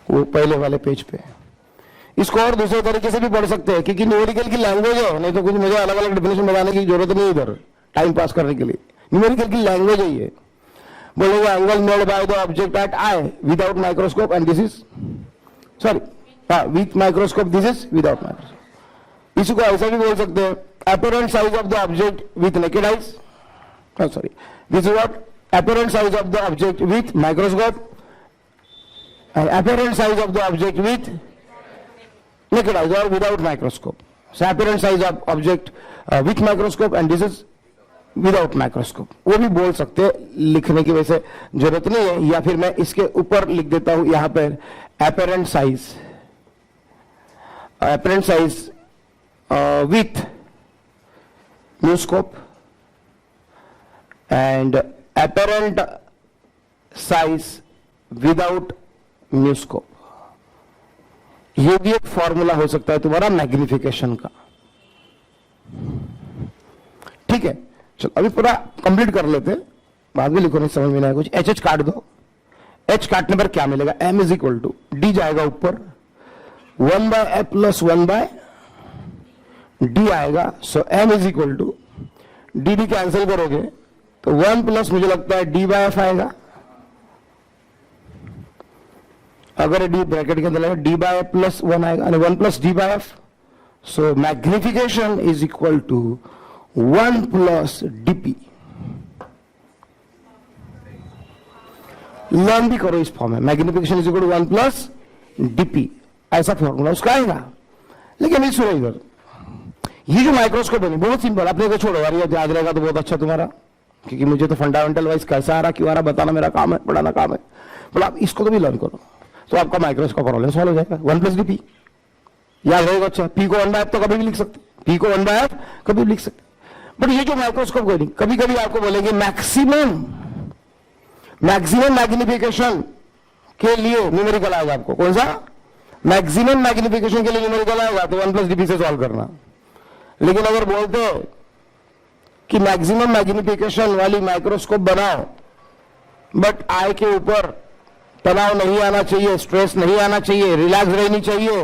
वो पहले वाले पेज पे। इसको और दूसरे तरीके से भी पढ़ सकते हैं, क्योंकि न्यूमेरिकल की लैंग्वेज है, नहीं तो कुछ मुझे अलग अलग डेफिनेशन बताने की जरूरत नहीं इधर टाइम पास करने के लिए। न्यूमेरिकल की लैंग्वेज है ये। बोलेंगे angle made by the object eight I without microscope and this is sorry with microscope, this is without microscope. इसको ऐसा भी बोल सकते हैं apparent size of the object with naked eyes, sorry this is what apparent size of the object with microscope and apparent size of the object with naked eyes or without microscope. So apparent size of object with microscope and this is without microscope. वो भी बोल सकते हैं, लिखने की वैसे जरूरत नहीं है, या फिर मैं इसके ऊपर लिख देता हूं यहां पर apparent size with microscope and apparent size without म्यूस्कोप। ये भी एक फॉर्मूला हो सकता है तुम्हारा मैग्निफिकेशन का। ठीक है, चलो अभी पूरा कंप्लीट कर लेते हैं, बाद में लिखो नहीं समझ में नहीं आया कुछ। एच काट दो, एच काटने पर क्या मिलेगा? m is equal to D जाएगा ऊपर, 1/f प्लस 1/d आएगा। So m is equal to D cancel करोगे तो 1 प्लस मुझे लगता है d/f आएगा। अगर डी ब्रैकेट के अंदर d/f प्लस 1 आएगा, 1 plus d/f। So magnification is equal to 1 plus dp। Learn भी करो इस फॉर्म में, magnification is equal to 1 plus dp, ऐसा फॉर्मूला उसका आएगा। लेकिन सुनो इधर, ये जो माइक्रोस्कोप है बहुत सिंपल, अपने को छोड़ो यार, ये याद रहेगा तो बहुत अच्छा तुम्हारा, क्योंकि मुझे तो फंडामेंटल वाइज कैसा आ रहा क्यों आ रहा बताना मेरा काम है, पढ़ाना काम है। मतलब आप इसको तो भी लर्न करो तो आपका माइक्रोस्कोप प्रॉब्लम सॉल्व हो जाएगा। 1 प्लस dp याद रहेगा। अच्छा, p को 1/f तो कभी भी लिख सकते, p को 1/f कभी भी लिख सकते। बट ये जो माइक्रोस्कोप को नहीं, कभी कभी आपको बोलेंगे मैक्सिमम मैग्निफिकेशन के लिए न्यूमेरिकल आएगा आपको। कौन सा? मैक्सिमम मैग्निफिकेशन के लिए न्यूमेरिकल आएगा तो 1 प्लस डीपी से सॉल्व करना। लेकिन अगर बोलते कि मैक्सिमम मैग्निफिकेशन वाली माइक्रोस्कोप बनाओ बट आई के ऊपर तनाव नहीं आना चाहिए, स्ट्रेस नहीं आना चाहिए, रिलैक्स रहनी चाहिए,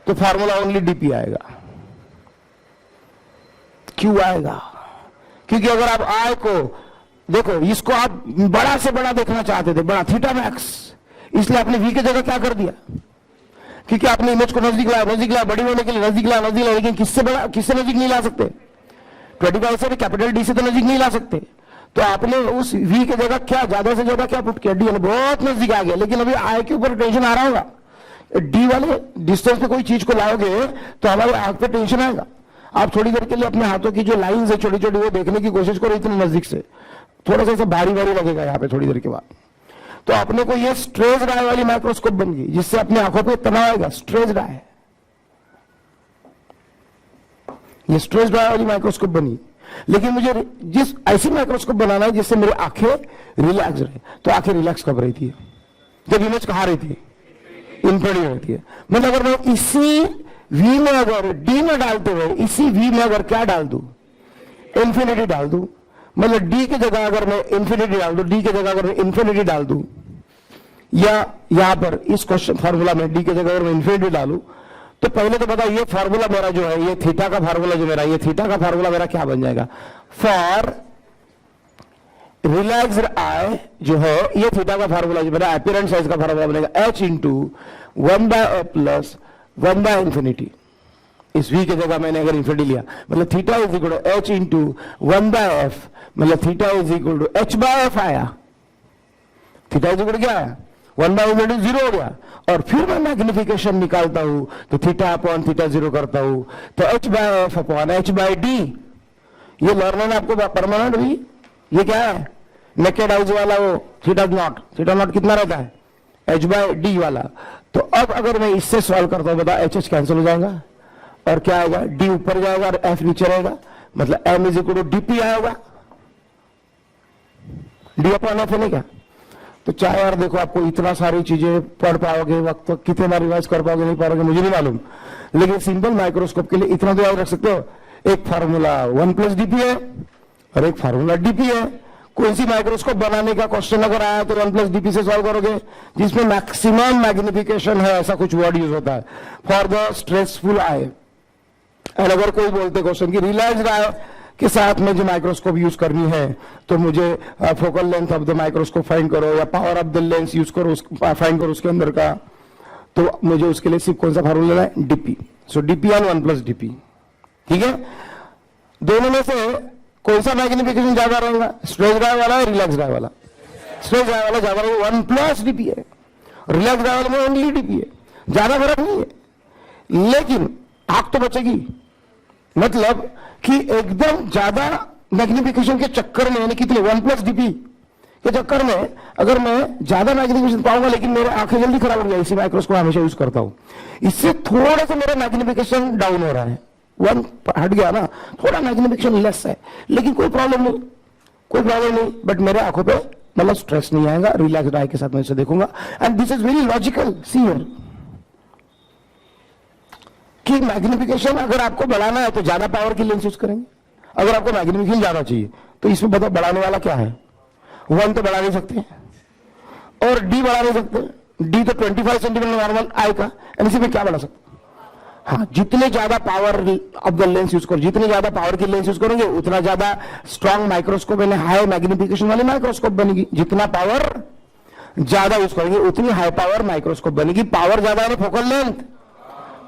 तो फार्मूला ओनली डीपी आएगा। क्यों आएगा? क्योंकि अगर आप आई को देखो, इसको आप बड़ा से बड़ा देखना चाहते थे, बड़ा थीटा मैक्स, इसलिए आपने वी की जगह क्या कर दिया? क्योंकि आपने इमेज को नजदीक लाया, बड़ी होने के लिए नजदीक लाया, लेकिन किससे बड़ा, किससे नजदीक नहीं ला सकते? 25 से कैपिटल डी से तो नजदीक नहीं ला सकते। तो आपने उस वी की जगह क्या ज्यादा से ज्यादा क्या पुट किया? डी, बहुत नजदीक आ गया। लेकिन अभी आई के ऊपर टेंशन आ रहा होगा। डी वाले डिस्टेंस पे कोई चीज को लाओगे तो हमारे आंख पे टेंशन आएगा। आप थोड़ी देर के लिए अपने हाथों की जो लाइंस है छोटी छोटी, वो देखने की कोशिश करो इतने नजदीक से, थोड़ा सा ऐसा भारी भारी लगेगा यहाँ पे थोड़ी देर के बाद। तो अपने को ये स्ट्रेस डाय वाली माइक्रोस्कोप बन गई, जिससे अपने आंखों पे तनाव आएगा। स्ट्रेस डाय, ये स्ट्रेस डाय वाली माइक्रोस्कोप बनी। लेकिन मुझे जिस ऐसी माइक्रोस्कोप बनाना है जिससे मेरी आंखें रिलैक्स रहे। तो आंखें रिलैक्स कब रहती है? जब इमेज कहां रहती है? इंफ्रारेड रहती है। मतलब अगर मैं इसी वी में अगर डी में डालते हुए इसी वी में अगर क्या डाल दूं? इंफिनिटी डाल दूं। मतलब डी की जगह अगर मैं इंफिनिटी डाल दूं, डी की जगह अगर मैं इंफिनिटी डाल दूं, या यहां पर इस क्वेश्चन फार्मूला में डी की जगह अगर मैं इंफिनिटी डालूं, तो पहले तो बताओ ये फार्मूला मेरा जो है, ये थीटा का फार्मूला जो मेरा, ये थीटा का फार्मूला मेरा क्या बन जाएगा? फॉर रिलैक्स्ड आई जो है, ये थीटा का फार्मूला जो मेरा अपीयरेंस साइज का फार्मूला बनेगा h इंटू 1/f प्लस 1/इंफिनिटी। इस v की जगह मैंने अगर इंफिनिटी लिया, मतलब theta is equal to h into 1/f, मतलब theta is equal to h/f आया। थीटा इज इक्वल टू क्या आया? 1/इंफिनिटी 0 हो गया। और फिर मैं मैग्निफिकेशन निकालता हूं तो थीटा अपॉन थीटा 0 करता हूं, तो h/f अपॉन h/d। ये लर्नर ने आपको परमानेंट भी, ये क्या है? नेकेड आइज वाला वो थीटा नॉट, थीटा नॉट कितना रहता है? h/d वाला। तो अब अगर मैं इससे सॉल्व करता हूं, बता h कैंसिल हो जाएगा और क्या आएगा? d ऊपर जाएगा और f नीचे रहेगा, मतलब m is equal to dp आएगा। d अपॉन f है क्या? तो चाहे यार देखो, आपको इतना सारी चीजें पढ़ पाओगे, वक्त तो कितने बार रिवाइज कर पाओगे नहीं पाओगे मुझे नहीं मालूम, लेकिन सिंपल माइक्रोस्कोप के लिए इतना तो याद रख सकते हो, एक फार्मूला 1 प्लस डीपी है और एक फार्मूला डीपी है। कोई सी माइक्रोस्कोप बनाने का क्वेश्चन अगर आया तो 1 प्लस डीपी से सॉल्व करोगे, जिसमें मैक्सिमम मैग्निफिकेशन है, ऐसा कुछ वर्ड यूज होता है फॉर द स्ट्रेसफुल आई। और अगर कोई बोलते क्वेश्चन की रिलैक्स्ड आई के साथ में जो माइक्रोस्कोप यूज करनी है, तो मुझे focal length of the microscope find करो या power of the lens use करो, फाइंड करो उसके अंदर का, तो मुझे उसके लिए सिर्फ कौन सा फार्मूला लेना है? DP. So DP on 1 plus DP. ठीक है, दोनों में से कौन सा मैग्निफिकेशन ज्यादा रहेगा? स्ट्रेस ड्राइव वाला है, रिलैक्स ड्राइव वाला? स्ट्रेस ड्राइव वाला ज्यादा रहेगा, 1 प्लस डीपी है। रिलैक्स ड्राइव वाले में ओनली डीपी है, ज्यादा फर्क नहीं है। लेकिन आंख तो बचेगी, मतलब कि एकदम ज्यादा मैग्निफिकेशन के चक्कर में, यानी कितने 1 प्लस डीपी के चक्कर में अगर मैं ज्यादा मैग्निफिकेशन पाऊंगा लेकिन मेरे आंखें जल्दी खराब हो जाएगी, इसी माइक्रोस्कोप हमेशा यूज करता हूं, इससे थोड़ा सा मेरा मैग्निफिकेशन डाउन हो रहा है, 1 हट गया ना, थोड़ा मैग्निफिकेशन लेस है, लेकिन कोई प्रॉब्लम नहीं, कोई प्रॉब्लम नहीं। बट मेरे आंखों पे मतलब स्ट्रेस नहीं आएगा, रिलैक्स्ड आई के साथ मैं इसे देखूंगा। And this is very logical. See here कि मैग्निफिकेशन अगर आपको बढ़ाना है तो ज्यादा पावर की लेंस यूज करेंगे। अगर आपको मैग्निफिकेशन ज्यादा चाहिए तो इसमें बताओ बढ़ाने वाला क्या है? 1 तो बढ़ा नहीं सकते और डी बढ़ा नहीं सकते। डी तो 25 सेंटीमीटर नॉर्मल आई का, इसी में क्या बढ़ा सकते? हाँ, जितने ज्यादा power of the lens use करो, जितने ज्यादा पावर की लेंस यूज करोगे उतना ज्यादा स्ट्रॉन्ग माइक्रोस्कोप यानी हाई मैग्निफिकेशन वाली माइक्रोस्कोप बनेगी। जितना पावर ज्यादा यूज करेंगे उतनी हाई पावर माइक्रोस्कोप बनेगी। पावर ज्यादा है, फोकल लेंथ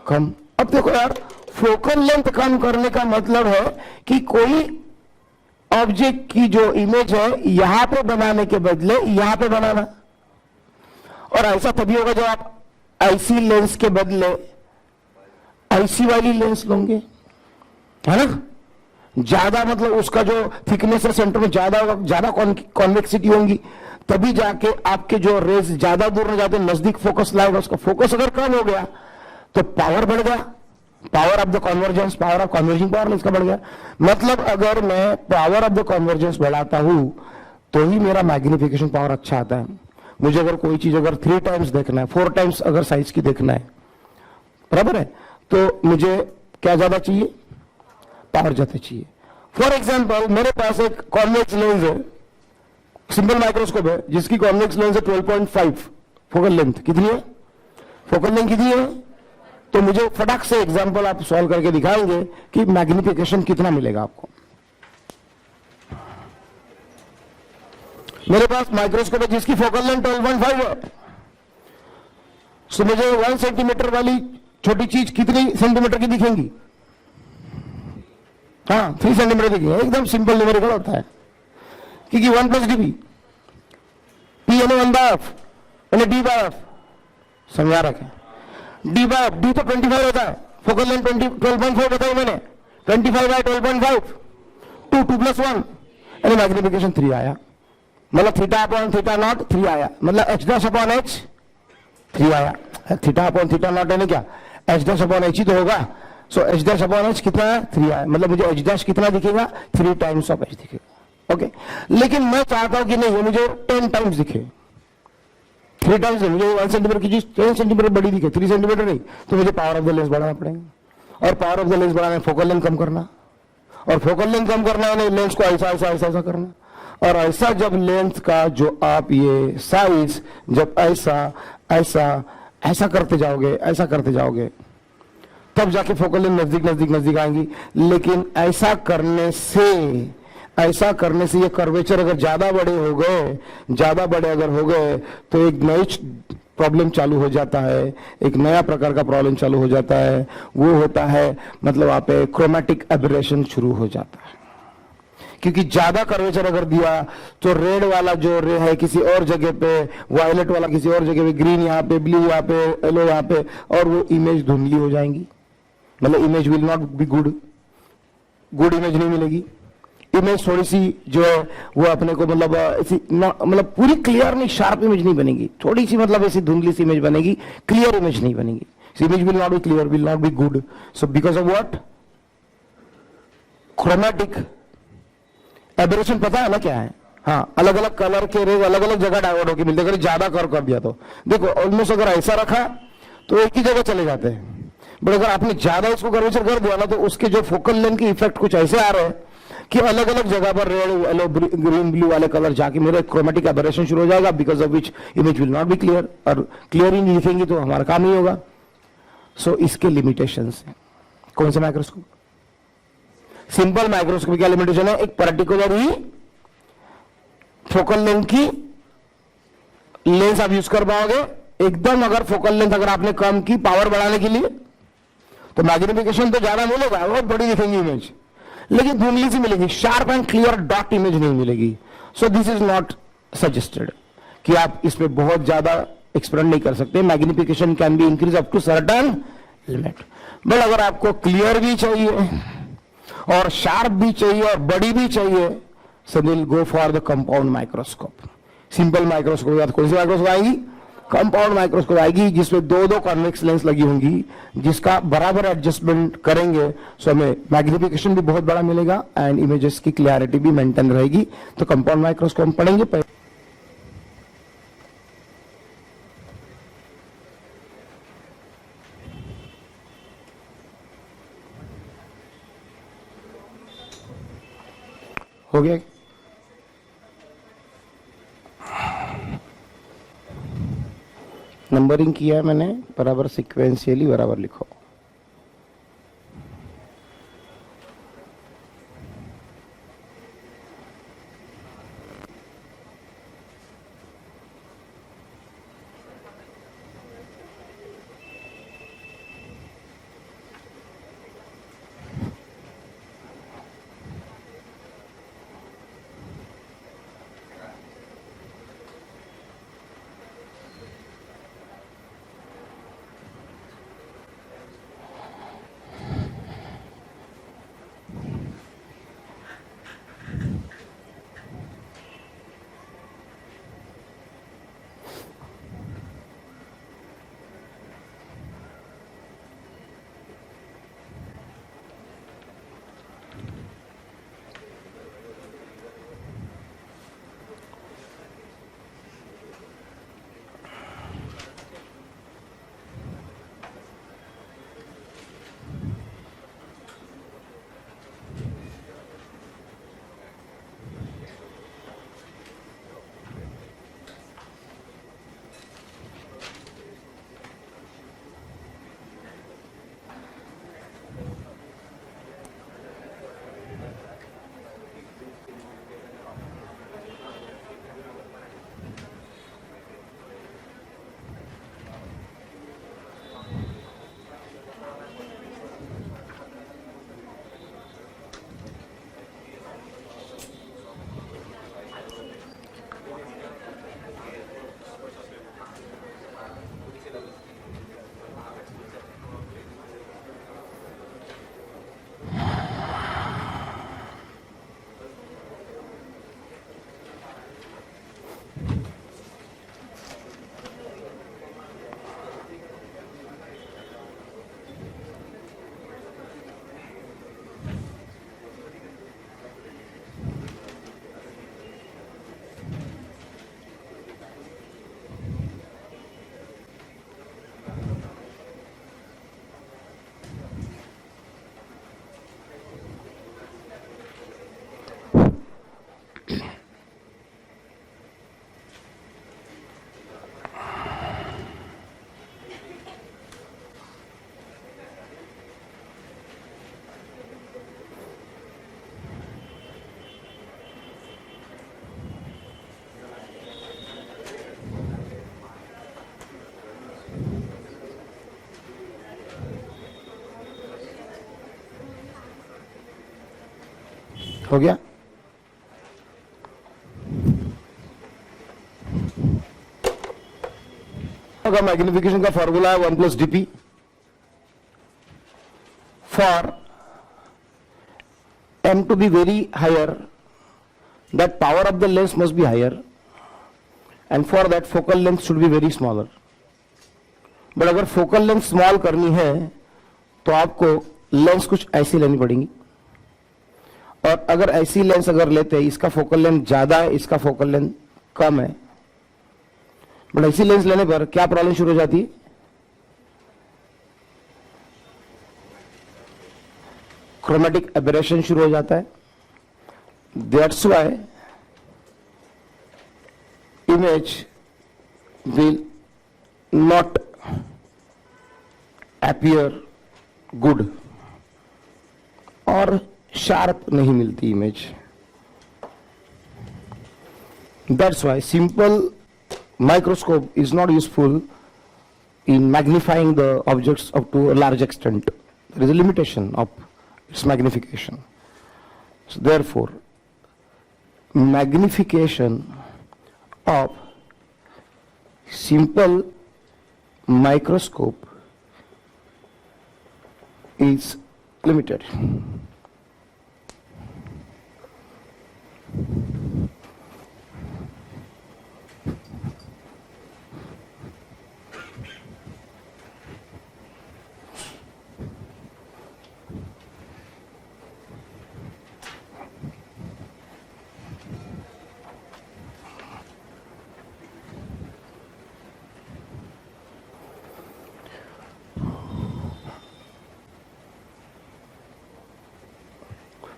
कम। अब देखो यार, फोकल लेंथ कम करने का मतलब है कि कोई ऑब्जेक्ट की जो इमेज है यहां पे बनाने के बदले यहां पे बनाना। और ऐसा तभी होगा जब आप ऐसी लेंस के बदले ऐसी वाली लेंस लोगे, है ना? ज्यादा मतलब उसका जो थिकनेस है सेंटर में ज्यादा होगा, ज्यादा कॉन्वेक्सिटी होगी, तभी जाके आपके जो रेज ज्यादा दूर न जाते नजदीक फोकस लाएगा। उसका फोकस अगर कम हो गया तो पावर बढ़ गया, power of the convergence, power of converging power इसका बढ़ गया। मतलब अगर मैं पावर ऑफ द कन्वर्जेंस बढ़ाता हूं तो ही मेरा मैग्निफिकेशन पावर अच्छा आता है। मुझे अगर कोई चीज अगर 3 टाइम्स देखना है, 4 टाइम्स अगर साइज की देखना है बराबर है। तो मुझे क्या ज्यादा चाहिए, पावर ज्यादा चाहिए। फॉर एग्जाम्पल मेरे पास एक कॉन्वेक्स लेंस है, सिंपल माइक्रोस्कोप है जिसकी कॉन्वेक्स लेंस है 12.5 फोकल लेंथ। कितनी है फोकल लेंथ, कितनी है? तो मुझे फटाक से एग्जांपल आप सॉल्व करके दिखाएंगे कि मैग्निफिकेशन कितना मिलेगा आपको। मेरे पास माइक्रोस्कोप है जिसकी फोकल लेंथ 12.5 है। सो मुझे 1 सेंटीमीटर वाली छोटी चीज कितनी सेंटीमीटर की दिखेंगी? हाँ 3 सेंटीमीटर दिखेंगे। एकदम सिंपल न्यूमेरिकल होता है, क्योंकि 1 प्लस डीबी, पी यानी 1/2 यानी डी बाय एफ, समझा रखे। डी बाय डी तो 25 होता है, फोकल लेंथ 12.5 बताई मैंने, 25 बाय 12.5 2 प्लस 1 यानी मैग्निफिकेशन 3 आया। मतलब थीटा अपॉन थीटा नॉट 3 आया, मतलब एच डैश अपॉन एच 3 आया। थीटा अपॉन थीटा नॉट यानी क्या, एच डैश अपॉन एच ही तो होगा। सो एच डैश अपॉन एच कितना है, 3 आया। मतलब मुझे एच डैश कितना दिखेगा, 3 टाइम्स ऑफ एच दिखेगा। ओके, लेकिन मैं चाहता हूं कि नहीं, ये मुझे 10 टाइम्स दिखे। 3 टाइम्स नहीं, मुझे 1 सेंटीमीटर की चीज 10 सेंटीमीटर बड़ी दिखे, 3 सेंटीमीटर नहीं। तो मुझे पावर ऑफ द लेंस बढ़ाना पड़ेगा, और पावर ऑफ द लेंस बढ़ाना फोकल लेंथ कम करना, और फोकल लेंथ कम करना है लेंस को ऐसा ऐसा ऐसा ऐसा करना। और ऐसा जब लेंथ का जो आप ये साइज जब ऐसा ऐसा ऐसा करते जाओगे, ऐसा करते जाओगे, तब जाके फोकल लेंथ नजदीक नजदीक नजदीक आएंगी। लेकिन ऐसा करने से ये कर्वेचर अगर ज्यादा बड़े हो गए, ज्यादा बड़े अगर हो गए, तो एक नई प्रॉब्लम चालू हो जाता है, एक नया प्रकार का प्रॉब्लम चालू हो जाता है। वो होता है मतलब आप क्रोमैटिक एबरेशन शुरू हो जाता है। क्योंकि ज्यादा कर्वेचर अगर दिया तो रेड वाला जो रे है किसी और जगह पे, वायलेट वाला किसी और जगह पे, ग्रीन यहाँ पे, ब्लू यहाँ पे, येलो यहाँ पे, और वो इमेज धुंधली हो जाएंगी। मतलब image will not be good image नहीं मिलेगी। इमेज थोड़ी सी जो है वो अपने को मतलब ऐसी मतलब पूरी क्लियर नहीं, शार्प इमेज नहीं बनेगी, थोड़ी सी मतलब ऐसी धुंधली सी इमेज बनेगी, क्लियर इमेज नहीं बनेगी। Image will not be clear, will not be good. So because of what, chromatic aberration. पता है ना क्या है? हाँ, अलग अलग कलर के रेज अलग अलग जगह डाइवर्ट होकर मिलते। अगर ज्यादा कर्व कर दिया तो देखो ऑलमोस्ट अगर ऐसा रखा तो एक ही जगह चले जाते हैं, बट अगर आपने ज्यादा इसको कर्वेचर कर दिया ना तो उसके जो फोकल लेंथ के इफेक्ट कुछ ऐसे आ रहे हैं कि अलग अलग जगह पर रेड येलो ग्रीन ब्लू वाले कलर जाके मेरे क्रोमैटिक एबरेशन शुरू हो जाएगा, because of which image will not be clear. और क्लियर ही नहीं दिखेंगी तो हमारा काम ही होगा। सो इसके लिमिटेशंस हैं। कौन सा माइक्रोस्कोप? सिंपल माइक्रोस्कोप क्या लिमिटेशन है? एक पर्टिकुलर ही फोकल लेंथ की लेंस आप यूज कर पाओगे। एकदम अगर फोकल लेंथ अगर आपने कम की पावर बढ़ाने के लिए, तो मैग्निफिकेशन तो ज्यादा मिलेगा, बहुत बड़ी दिखेंगी इमेज, लेकिन धुंधली सी मिलेगी, sharp and clear dot image नहीं मिलेगी। So this is not suggested कि आप इसमें बहुत ज्यादा एक्सपेरिमेंट नहीं कर सकते। Magnification can be increase up to certain limit, but अगर आपको क्लियर भी चाहिए और शार्प भी चाहिए और बड़ी भी चाहिए, so will go for the compound microscope. Simple microscope के बाद कौन सी माइक्रोस्कोप आएगी? कंपाउंड माइक्रोस्कोप आएगी, जिसमें दो कॉन्वेक्स लेंस लगी होंगी, जिसका बराबर एडजस्टमेंट करेंगे। सो हमें मैग्निफिकेशन भी बहुत बड़ा मिलेगा एंड इमेजेस की क्लियरिटी भी मेंटेन रहेगी। तो कंपाउंड माइक्रोस्कोप हम पढ़ेंगे। हो गया? नंबरिंग किया है मैंने, बराबर सिक्वेंशियली बराबर लिखो। हो गया? मैग्निफिकेशन का फॉर्मूला है 1 + dp for m to be very higher, that power of the lens must be higher, and for that focal length should be very smaller. But अगर फोकल लेंथ स्मॉल करनी है तो आपको लेंस कुछ ऐसी लेनी पड़ेगी, और अगर ऐसी लेंस अगर लेते हैं, इसका फोकल लेंथ ज्यादा है, इसका फोकल लेंथ कम है, बट ऐसी लेंस लेने पर क्या प्रॉब्लम शुरू हो जाती है? क्रोमेटिक एबरेशन शुरू हो जाता है. That's why image will not appear good और शार्प नहीं मिलती image. That's why simple microscope is not useful in magnifying the objects up to a large extent. There is a limitation of its magnification. So therefore, magnification of simple microscope is limited.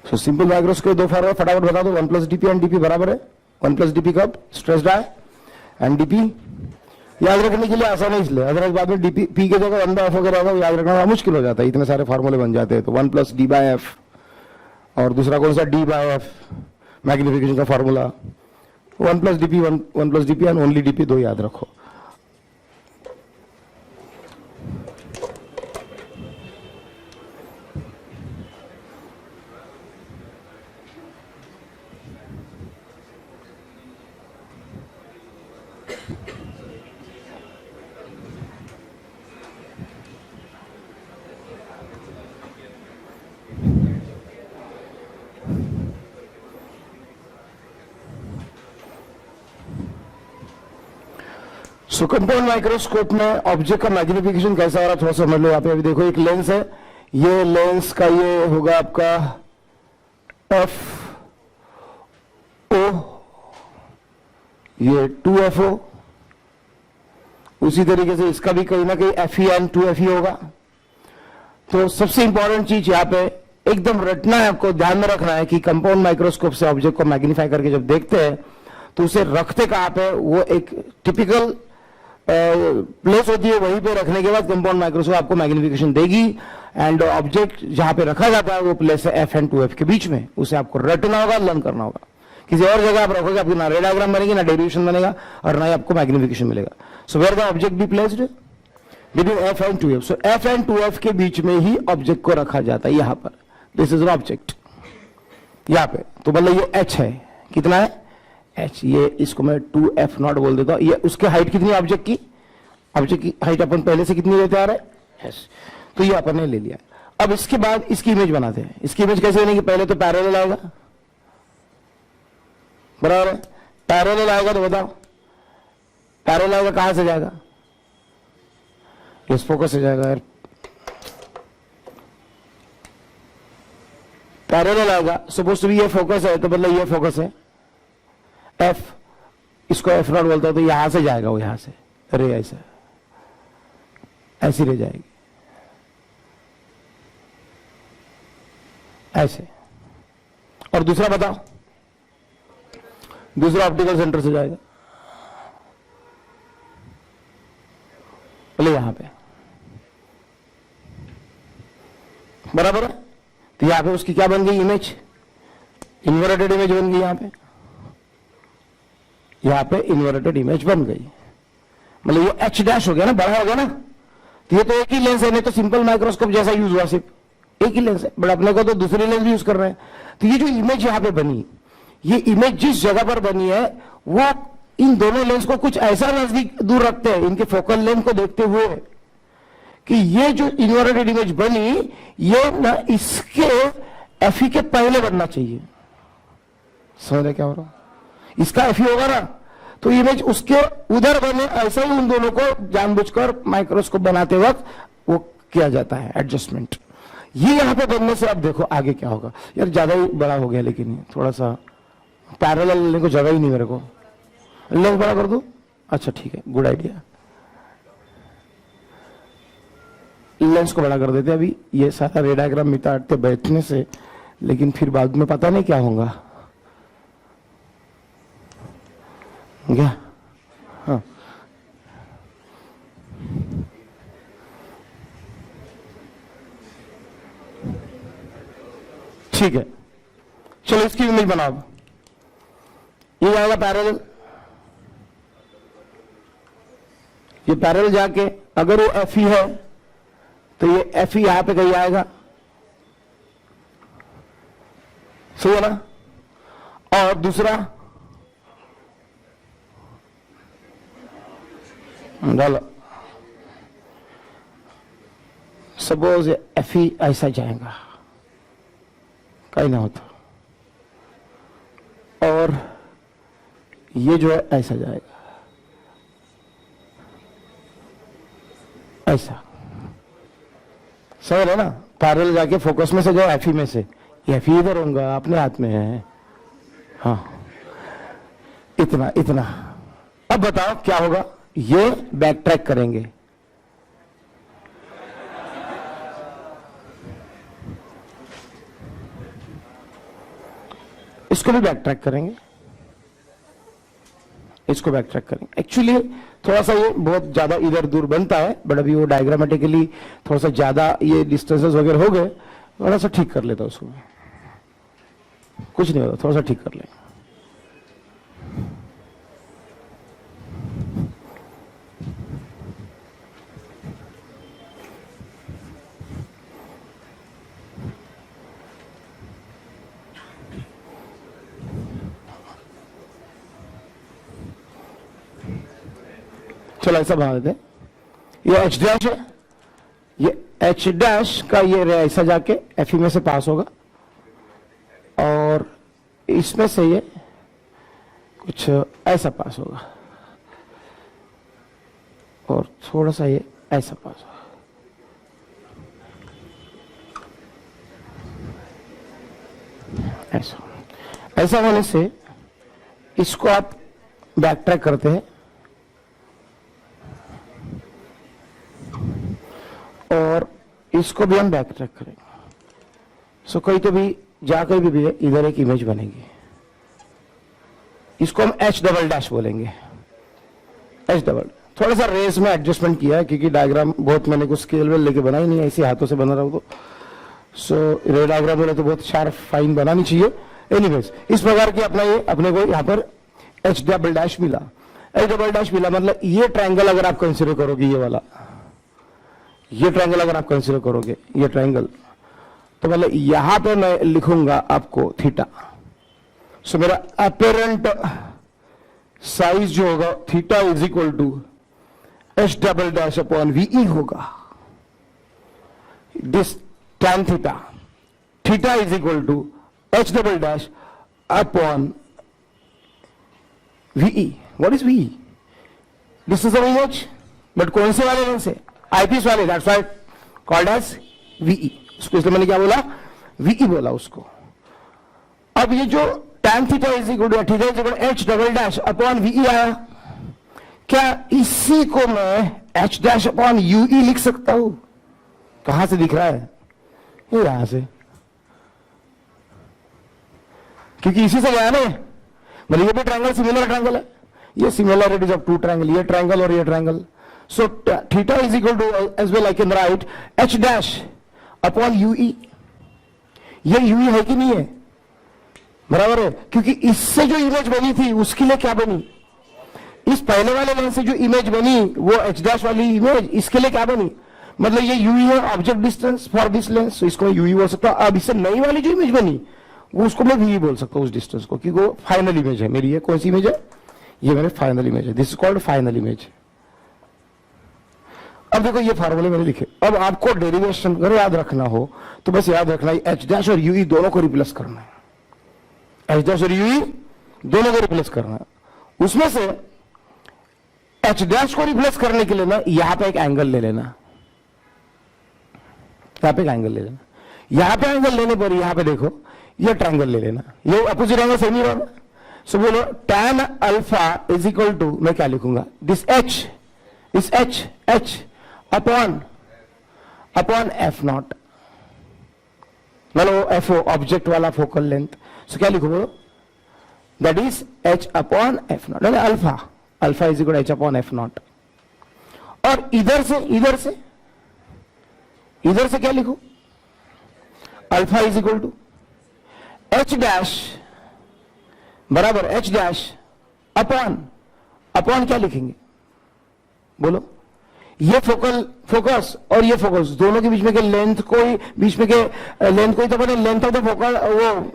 So simple microscope दो formula फटाफट बता दो. 1 + dp and dp बराबर है 1 + dp कब stressed है and dp याद रखने के लिए आसान है, इसलिए अदरवाइज बाद में dp p के जगह 1/f वगैरह होगा, याद रखना मुश्किल हो जाता है, इतने सारे फार्मूले बन जाते हैं. तो 1 + d/f और दूसरा कौन सा d/f मैग्निफिकेशन का formula 1 + dp 1 + dp and only dp, दो याद रखो. सो कंपाउंड माइक्रोस्कोप में ऑब्जेक्ट का मैग्निफिकेशन कैसा हो रहा है थोड़ा समझ लो. यहाँ पे अभी देखो एक लेंस है, ये लेंस का ये होगा आपका एफ ओ, ये 2FO. उसी तरीके से इसका भी कहीं ना कहीं FEN 2FE होगा. तो सबसे इंपॉर्टेंट चीज यहाँ पे एकदम रटना है, आपको ध्यान में रखना है कि कंपाउंड माइक्रोस्कोप से ऑब्जेक्ट को मैग्नीफाई करके जब देखते हैं तो उसे रखते कहाँ पे, वो एक टिपिकल प्लेस होती है, वहीं पे रखने के बाद कंपाउंड माइक्रोस्कोप आपको मैग्निफिकेशन देगी. एंड ऑब्जेक्ट जहां पे रखा जाता है वो प्लेस है F एंड 2F के बीच में, उसे आपको रटना होगा, लर्न करना होगा. किसी और जगह आप रखोगे आपकी ना रे डायग्राम बनेगी, ना डेरिवेशन बनेगा, और ना ही आपको मैग्निफिकेशन मिलेगा. So where the object be placed between F and 2F. So F and 2F के बीच में ही ऑब्जेक्ट को रखा जाता है. यहां पर दिस इज एन ऑब्जेक्ट, यहां पे तो मतलब ये H है, कितना है H, ये इसको मैं 2F0 बोल देता हूं. ये उसके हाइट कितनी है ऑब्जेक्ट की, ऑब्जेक्ट की हाइट अपन पहले से कितनी लेते आ रहे हैं, तो ये अपन ने ले लिया. अब इसके बाद इसकी इमेज बनाते हैं. इसकी इमेज कैसे बनेगी, पहले तो पैरेलल आएगा, बराबर है. पैरेलल आएगा तो बताओ, पैरेलल आएगा कहां से जाएगा, इस फोकस से जाएगा यार. पैरेलल आएगा, सपोज टू बी ये फोकस है, तो मतलब ये फोकस है F, इसको F0 बोलता है. तो यहां से जाएगा वो, यहां से रे ऐसे ऐसी रह जाएगी ऐसे. और दूसरा बताओ, दूसरा ऑप्टिकल सेंटर से जाएगा, बोले यहां पे, बराबर है. तो यहां पे उसकी क्या बन गई इमेज, इन्वर्टेड इमेज बन गई. यहां पे इन्वर्टेड इमेज बन गई, मतलब ये H' हो गया ना, बड़ा हो गया ना. तो ये तो एक ही लेंस है, नहीं तो सिंपल माइक्रोस्कोप जैसा यूज हुआ सिर्फ, एक ही लेंस है, बट अपने को तो दूसरी लेंस भी यूज कर रहे हैं। तो ये जो इमेज यहां पे बनी, ये इमेज जिस जगह पर बनी है वो इन दोनों लेंस को कुछ ऐसा नजदीक दूर रखते हैं इनके फोकल लेंथ को देखते हुए कि ये जो इन्वर्टेड इमेज बनी ये ना इसके एफई के पहले बनना चाहिए। समझ रहे क्या हो रहा? इसका एफई होगा ना तो इमेज उसके उधर बने, ऐसा ही उन दोनों को जानबूझकर माइक्रोस्कोप बनाते वक्त वो किया जाता है एडजस्टमेंट। ये यहां पे बनने से अब देखो आगे क्या होगा। यार ज्यादा ही बड़ा हो गया, लेकिन ये थोड़ा सा पैरेलल लेने को जगह ही नहीं मेरे को। लेंस बड़ा कर दो, अच्छा ठीक है, गुड आइडिया। लेंस को बड़ा कर देते अभी। ये सारा रे डायग्राम मिटाते बैठने से, लेकिन फिर बाद में पता नहीं क्या होगा। क्या? हाँ, ठीक है, चलो इसकी इमेज बनाओ। ये आएगा पैरेलल, ये पैरेलल जाके अगर वो एफ ई है तो ये एफ ई यहां पे कहीं आएगा, सही है ना? और दूसरा डालो, सपोज एफ ई ऐसा जाएगा, कहीं ना होता, और ये जो है ऐसा जाएगा, ऐसा। समझ है ना? पैरेलल जाके फोकस में से गया एफ ई में से, एफ ई इधर होगा, अपने हाथ में है। हाँ, इतना इतना। अब बताओ क्या होगा? ये बैक ट्रैक करेंगे, इसको भी बैक ट्रैक करेंगे, इसको बैक ट्रैक करेंगे। एक्चुअली थोड़ा सा ये बहुत ज्यादा इधर दूर बनता है, बट अभी वो डायग्रामेटिकली थोड़ा सा ज्यादा ये डिस्टेंसेस वगैरह हो गए, थोड़ा सा ठीक कर लेता उसको, कुछ नहीं होता, थोड़ा सा ठीक कर लें। चलो ऐसा बना देते हैं। ये एच डैश है, ये एच डैश का ये रे ऐसा जाके एफ ई में से पास होगा, और इसमें से ये कुछ ऐसा पास होगा, और थोड़ा सा ये ऐसा पास होगा। ऐसा ऐसा होने से इसको आप बैक ट्रैक करते हैं, और इसको भी हम बैक ट्रैक करेंगे। सो कहीं तो भी जाकर भी इधर एक इमेज बनेगी, इसको हम एच डबल डैश बोलेंगे। एच डबल, थोड़ा सा रेस में एडजस्टमेंट किया है क्योंकि डायग्राम बहुत मैंने कुछ स्केल वेल लेके बनाई नहीं, ऐसे हाथों से बना रहा हूं तो। सो रे डायग्राम बोले तो बहुत शार्प फाइन बनानी चाहिए। एनीवेज, इस प्रकार की अपना ये अपने को यहाँ पर एच डबल डैश मिला। एच डबल डैश मिला मतलब ये ट्रायंगल अगर आप कंसिडर करोगे, ये वाला, ये ट्रायंगल अगर आप कंसिडर करोगे, ये ट्रायंगल, तो मतलब यहां पे मैं लिखूंगा आपको थीटा। सो मेरा अपेरेंट साइज जो होगा theta is equal to H double dash upon V E होगा। This tan theta, theta is equal to H double dash upon V E. What is V E? This is a image, but कौन से वाले lens से? Eyepiece वाले, that's why called as V E. उसको इसलिए मैंने क्या बोला? वीई बोला उसको। अब ये जो tan theta is equal to theta is equal to H double dash upon VE आया, क्या इसी को मैं एच डैश अपॉन यूई लिख सकता हूं? कहां से दिख रहा है? ये यहां से, क्योंकि इसी से गया ना, मतलब ये भी ट्रायंगल सिमिलर ट्रायंगल है, ये सिमिलरिटीज ऑफ टू ट्रायंगल, ये ट्रायंगल और ये triangle. So theta is equal to, as well I can write h dash upon ue। ये ue है कि नहीं है? बराबर है, क्योंकि इससे जो इमेज बनी थी उसके लिए क्या बनी? इस पहले वाले लेंस से जो इमेज बनी वो h dash वाली इमेज, इसके लिए क्या बनी? मतलब ये यूई है object distance for this lens, इसको मैं यूई बोल सकता हूं। अब इससे नई वाली जो इमेज बनी वो उसको मैं वी बोल सकता हूँ उस डिस्टेंस को, क्योंकि वो फाइनल इमेज है मेरी। ये कौन सी इमेज है? ये मेरे फाइनल इमेज है, this is called final image. अब देखो ये फार्मूले मैंने लिखे। अब आपको डेरिवेशन अगर याद रखना हो तो बस याद रखना है एच डैश और यूई दोनों को रिप्लेस करना है। एच डैश और यूई दोनों को रिप्लेस करना है। उसमें से एच डैश को रिप्लेस करने के लिए ना यहां पे एक एंगल ले लेना, यहां पे एक एंगल ले लेना। यहां पे एंगल लेने पर यहां पे देखो ये ट्रायंगल ले लेना, ये अपोजिट एंगल सही नहीं होगा। सो बोलो tan alpha is equal to, मैं क्या लिखूंगा, this H upon F naught, मतलब एफ ऑब्जेक्ट वाला फोकल लेंथ। सो क्या लिखो बोलो, that is H upon F naught, alpha is equal H upon F naught. और इधर से क्या लिखो, alpha is equal to H dash बराबर एच डैश अपॉन क्या लिखेंगे बोलो, ये फोकस और ये फोकस दोनों के बीच में के लेंथ को ही, बीच में के लेंथ को ही तो मैंने लेंथ ऑफ द फोकल वो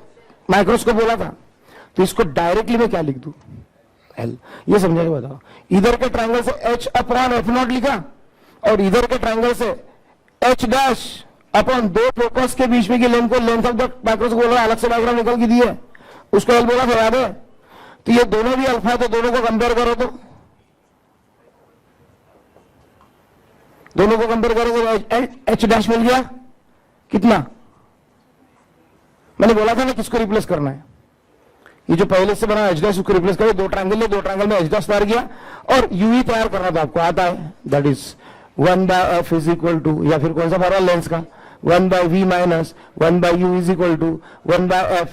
माइक्रोस्कोप बोला था। तो इसको डायरेक्टली मैं क्या लिख दूं, एल। ये समझा के बताओ, इधर के ट्रायंगल से एच अपॉन एफ नॉट लिखा और इधर के ट्रायंगल से एच डैश अपॉन दो फोकस के बीच में की लेंथ को लेंथ ऑफ द माइक्रोस्कोप बोला, अलग से डायग्राम निकल के दी है, उसको एल बोला था, याद है। तो ये दोनों भी अल्फा है तो दोनों को कंपेयर करो, तो दोनों को कंपेयर करोगे एच डैश मिल गया कितना, मैंने बोला था ना किसको रिप्लेस करना है, ये जो पहले से बना एच डैश उसको रिप्लेस करो, दो ट्रायंगल ले, दो ट्रायंगल में एच डैश तैयार किया और यूई तैयार करना था आपको, आता है, that is 1/f is equal to, या फिर कौन सा फॉर्मूला लेंस का, 1/v minus 1/u is equal to 1/f।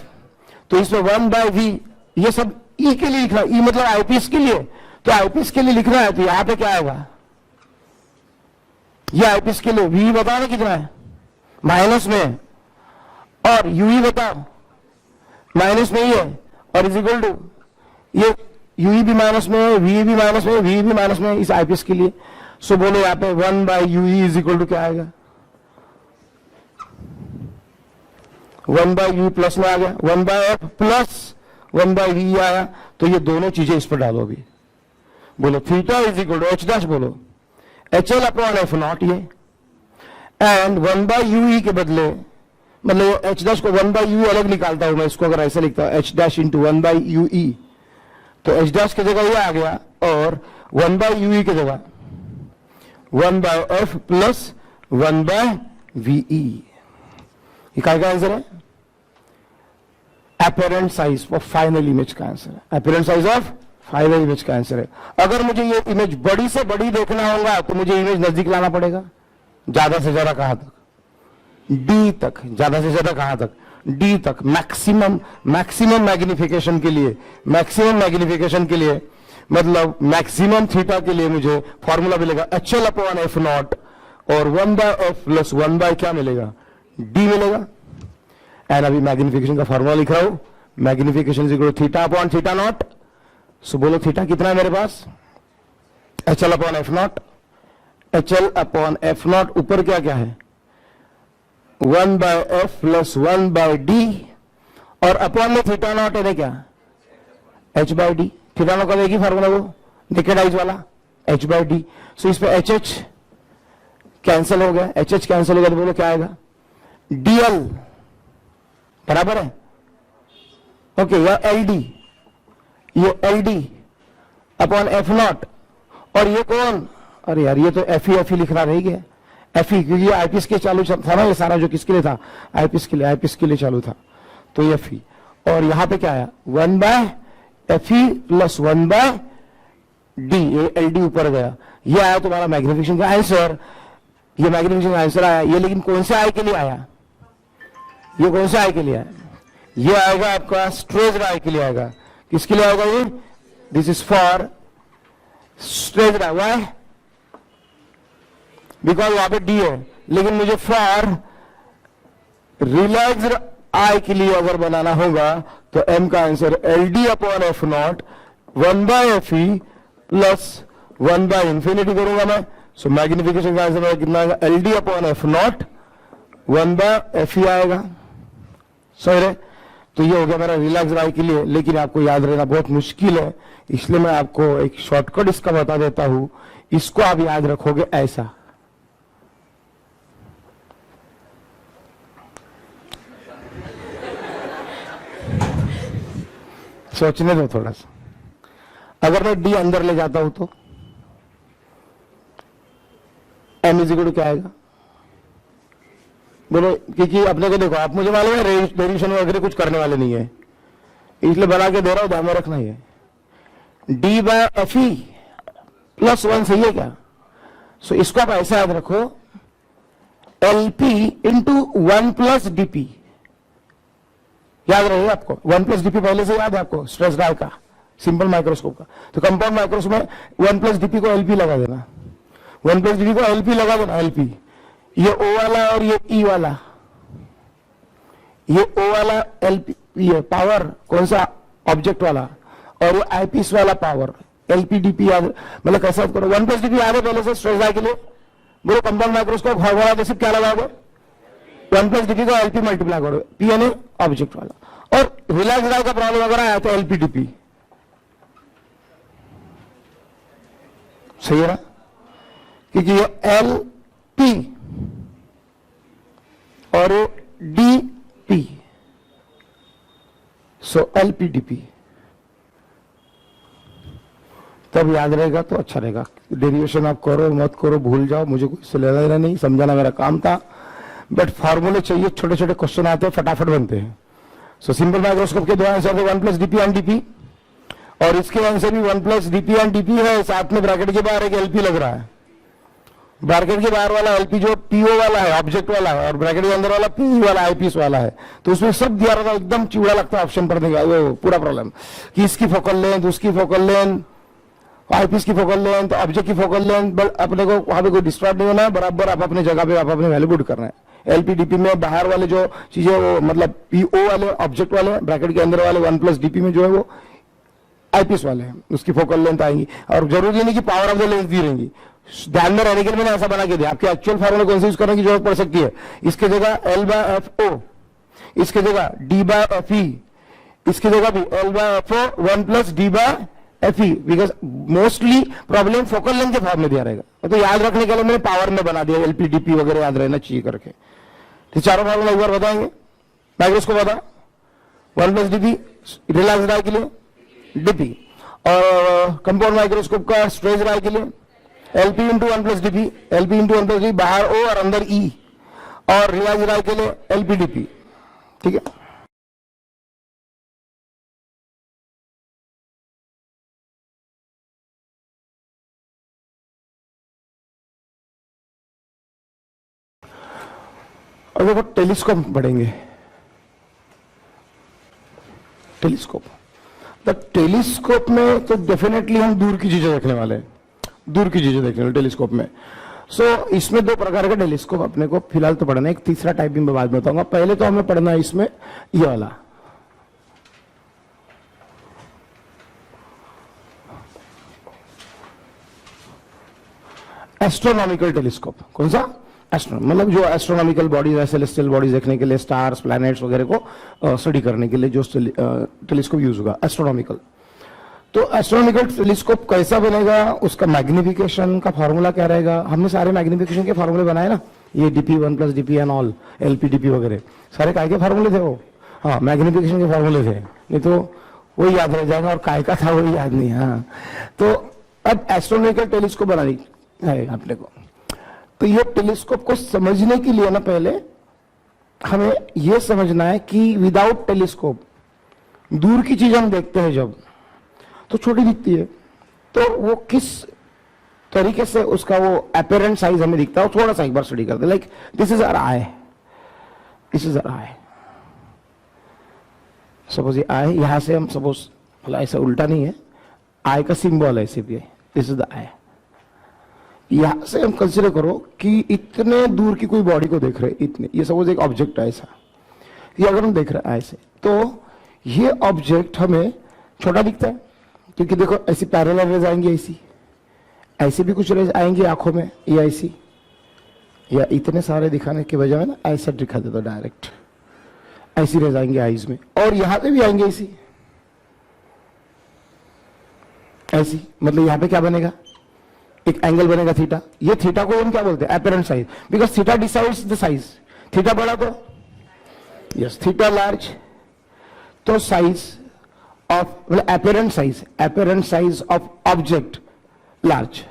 तो इसमें 1/v ये सब ई के लिए लिखना, ई मतलब आईपीएस के लिए, तो आईपीएस के लिए लिखना है तो यहां पे क्या आएगा, ये आईपीएस के लिए वी बताओ ना कितना है माइनस में, और यूई बताओ माइनस में ही है, और इज इक्वल टू ये यूई भी माइनस में है, वी भी माइनस में है, वी भी माइनस में है इस आईपीएस के लिए। सो बोलो यहां पे 1/ue इज इक्वल टू क्या आएगा, 1/u प्लस में आ गया, 1/f प्लस 1/v आया। तो ये दोनों चीजें इस पर डालो अभी, बोलो theta is equal to H dash, बोलो HL अपॉन एफ नॉट ये, एंड 1/ue के बदले, मतलब एच डैश को 1/ue अलग निकालता हूं मैं, इसको अगर ऐसे लिखता हूं एच डैश इंटू 1/ue, तो एच डैश की जगह ये आ गया, और 1/ue की जगह 1/f प्लस 1/ve। ये क्या आंसर है, apparent size of final image का आंसर है, apparent size of final image का आंसर है। अगर मुझे ये इमेज बड़ी से बड़ी देखना होगा तो मुझे इमेज नजदीक लाना पड़ेगा, ज्यादा से ज्यादा कहां तक, डी तक, ज्यादा से ज्यादा कहां तक, डी तक, मैक्सिमम मैग्निफिकेशन के लिए, मतलब मैक्सिमम थीटा के लिए मुझे फॉर्मूला मिलेगा HL अपॉन एफ नॉट, और 1/f प्लस 1/ क्या मिलेगा, डी मिलेगा। एंड अभी मैग्निफिकेशन का फॉर्मूला लिख रहा हूं, magnification is equal to theta upon theta naught. So बोलो थीटा कितना है मेरे पास, HL upon F naught, HL upon F naught ऊपर क्या क्या है 1/f प्लस 1/d, और अपॉन में थीटा नॉट है क्या h/d, थीटा नॉट का एक ही फार्मूला वो नेकेड आइज वाला h/d। सो इस पे HH कैंसिल हो गया, HH कैंसिल हो गया, तो बोलो क्या आएगा, DL बराबर है, ओके, या LD, ये LD अपॉन एफ नॉट, और ये कौन, अरे यार ये तो एफ ही लिखना रह गया, एफ ही, क्योंकि आईपीएस के चालू था ना ये सारा, जो किसके लिए था, आईपीएस के लिए चालू था, तो ये एफ ही, और यहां पे क्या आया 1/fe प्लस 1/d, ये LD ऊपर गया, ये आया तुम्हारा मैग्निफिकेशन का आंसर, ये मैग्निफिकेशन का आंसर आया। ये लेकिन कौन से आई के लिए आया, ये कौन से आई के लिए आया, ये आएगा आपका स्ट्रेच्ड आई के लिए आएगा, किसके लिए आएगा ये, this is for stretched I, why, because वहां पे डी है, लेकिन मुझे फॉर रिलैक्स्ड आई के लिए अगर बनाना होगा तो एम का answer LD upon F not 1/fe plus 1/infinity करूंगा मैं, सो मैग्निफिकेशन का आंसर कितना आएगा, L D upon F not 1/FE आएगा। सही है। तो ये हो गया मेरा रिलैक्स आई के लिए, लेकिन आपको याद रहना बहुत मुश्किल है, इसलिए मैं आपको एक शॉर्टकट इसका बता देता हूं। इसको आप याद रखोगे ऐसा, सोचने दो थोड़ा सा। अगर मैं डी अंदर ले जाता हूं तो एम इज इक्वल टू क्या आएगा, बोलो। क्योंकि अपने को देखो, आप मुझे मालूम है डेरिवेशन वगैरह कुछ करने वाले नहीं है, इसलिए बना के दे रहा हूं, ध्यान में रखना ही है। D/FE प्लस 1 सही है क्या? सो इसको आप ऐसे याद रखो, LP इंटू 1 प्लस DP। याद रहेगा आपको, 1 प्लस DP पहले से याद है आपको, स्ट्रेस डाई का, सिंपल माइक्रोस्कोप का। तो कंपाउंड माइक्रोस्कोप में 1 प्लस DP को LP लगा देना, 1 प्लस DP को LP लगा देना, LP। ये O वाला और ये E वाला, ये O वाला LP, ये पावर कौन सा, ऑब्जेक्ट वाला, और ये आईपीस वाला पावर LPDP याद, मतलब कैसा करो, 1 प्लस DP याद है पहले से स्ट्रेस डाई के लिए, बोलो कंपाउंड माइक्रोस्कोप वाला जैसे क्या लगाओगे, 1 प्लस DP को LP मल्टीप्लाई करो, P यानी ऑब्जेक्ट वाला। और रिलैक्स डाई का प्रॉब्लम अगर आया तो LPDP, सही है ना, क्योंकि ये LP और DP, सो LPDP। तब याद रहेगा तो अच्छा रहेगा। डेरिवेशन आप करो मत करो, भूल जाओ, मुझे कोई इससे लेना देना नहीं, समझाना मेरा काम था। बट फॉर्मूले चाहिए, छोटे छोटे क्वेश्चन आते हैं, फटाफट बनते हैं। सो सिंपल माइक्रोस्कोप के दो आंसर थे, 1 प्लस DP एंड DP, और इसके आंसर भी 1 प्लस DP एंड DP है, साथ में ब्रैकेट के बाहर एक LP लग रहा है। ब्रैकेट के बाहर वाला LP जो PO वाला है, ऑब्जेक्ट वाला है, और ब्रैकेट के अंदर वाला PE वाला, आईपीस वाला है। तो उसमें सब दिया रहता है, एकदम चिवड़ा लगता है ऑप्शन पढ़ने का, वो पूरा प्रॉब्लम कि इसकी फोकल लेंथ, उसकी फोकल लेंथ, आईपीस की फोकल लेंथ, ऑब्जेक्ट की फोकल लेंथ, बट अपने को वहां पे कोई डिस्टर्ब नहीं होना है, बराबर आप अपने जगह पे आप अपने वैल्यू पुट करना है। LPDP में बाहर वाले जो चीजें वो मतलब PO वाले ऑब्जेक्ट वाले, ब्रैकेट के अंदर वाले 1 प्लस DP में जो है वो आईपीस वाले हैं, उसकी फोकल लेंथ आएंगी। और जरूरी नहीं कि पावर ऑफ द लेंस दी रहेंगी, ध्यान में रहने के लिए मैंने ऐसा बना के दिया। आपके एक्चुअल फार्मूला कौन से यूज करने की जरूरत पड़ सकती है, इसके जगह L/FO, इसके जगह D/FE, इसकी जगह भी L/FO 1 plus D/FE, because mostly problem focal length के फॉर्म में दिया रहेगा। तो याद रखने के लिए मैंने पावर में बना दिया, LPDP वगैरह याद रहना चाहिए करके। तो चारों फार्मूला एक बार बताएंगे, माइक्रोस्कोप बता, 1 प्लस DP रिलैक्स डाई के लिए DP, और कंपाउंड माइक्रोस्कोप का स्ट्रेस डाई के लिए LP into 1 plus DP, LP into 1 plus DP, बाहर O और अंदर E, और रिलैक्स डाई के लिए LPDP। ठीक है, और देखो टेलीस्कोप पढ़ेंगे, टेलीस्कोप। तो टेलीस्कोप में तो डेफिनेटली हम दूर की चीजें देखने वाले हैं, दूर की चीजें देखने वाले टेलीस्कोप में। सो इसमें दो प्रकार का टेलीस्कोप अपने को फिलहाल तो पढ़ना है, एक तीसरा टाइप भी मैं बाद में बताऊंगा। पहले तो हमें पढ़ना है इसमें ये वाला, एस्ट्रोनॉमिकल टेलीस्कोप। कौन सा? मतलब जो एस्ट्रोनॉमिकल बॉडीज है, सेलेस्टियल बॉडीज देखने के लिए, स्टार्स, प्लैनेट्स वगैरह को स्टडी करने के लिए जो टेलीस्कोप यूज होगा, एस्ट्रोनॉमिकल। तो एस्ट्रोनॉमिकल टेलीस्कोप कैसा बनेगा, उसका मैग्निफिकेशन का फॉर्मूला क्या रहेगा। हमने सारे मैग्निफिकेशन के फॉर्मूले बनाए ना, ये DP 1 plus DP and all, LPDP वगैरह सारे काय के फॉर्मूले थे वो, हाँ मैग्निफिकेशन के फॉर्मूले थे, नहीं तो वही याद रह जाएगा, और काय का था वही याद नहीं। हाँ, तो अब एस्ट्रोनॉमिकल टेलीस्कोप बनानी है अपने को। तो ये टेलीस्कोप को समझने के लिए ना पहले हमें यह समझना है कि विदाउट टेलीस्कोप दूर की चीज हम देखते हैं जब, तो छोटी दिखती है, तो वो किस तरीके से उसका वो अपेरेंट साइज हमें दिखता है, वो थोड़ा सा एक बार स्टडी करते हैं। Like this is our eye, this is our eye, suppose ये आई, यहां से हम सपोज मतलब ऐसा उल्टा नहीं है, आई का सिंबल है सिर्फ ये, दिस इज द आई। यहां से हम कंसिडर करो कि इतने दूर की कोई बॉडी को देख रहे हैं, इतने, ये सपोज एक ऑब्जेक्ट है ऐसा, ये अगर हम देख रहे हैं ऐसे, तो ये ऑब्जेक्ट हमें छोटा दिखता है, क्योंकि देखो ऐसी पैरेलल रेज आएंगी, ऐसी ऐसे भी कुछ रेज आएंगे आंखों में, ये ऐसी, या इतने सारे दिखाने के बजाय ना ऐसा दिखा दे दो डायरेक्ट, ऐसी रेज आएंगे आईज में, और यहां पे भी आएंगे ऐसी, ऐसी, मतलब यहां पे क्या बनेगा, एक एंगल बनेगा थीटा। ये थीटा को हम क्या बोलते हैं, apparent size, because theta decides the size. Theta बड़ा तो यस, थीटा लार्ज तो साइज ऑफ, मतलब apparent size of object large,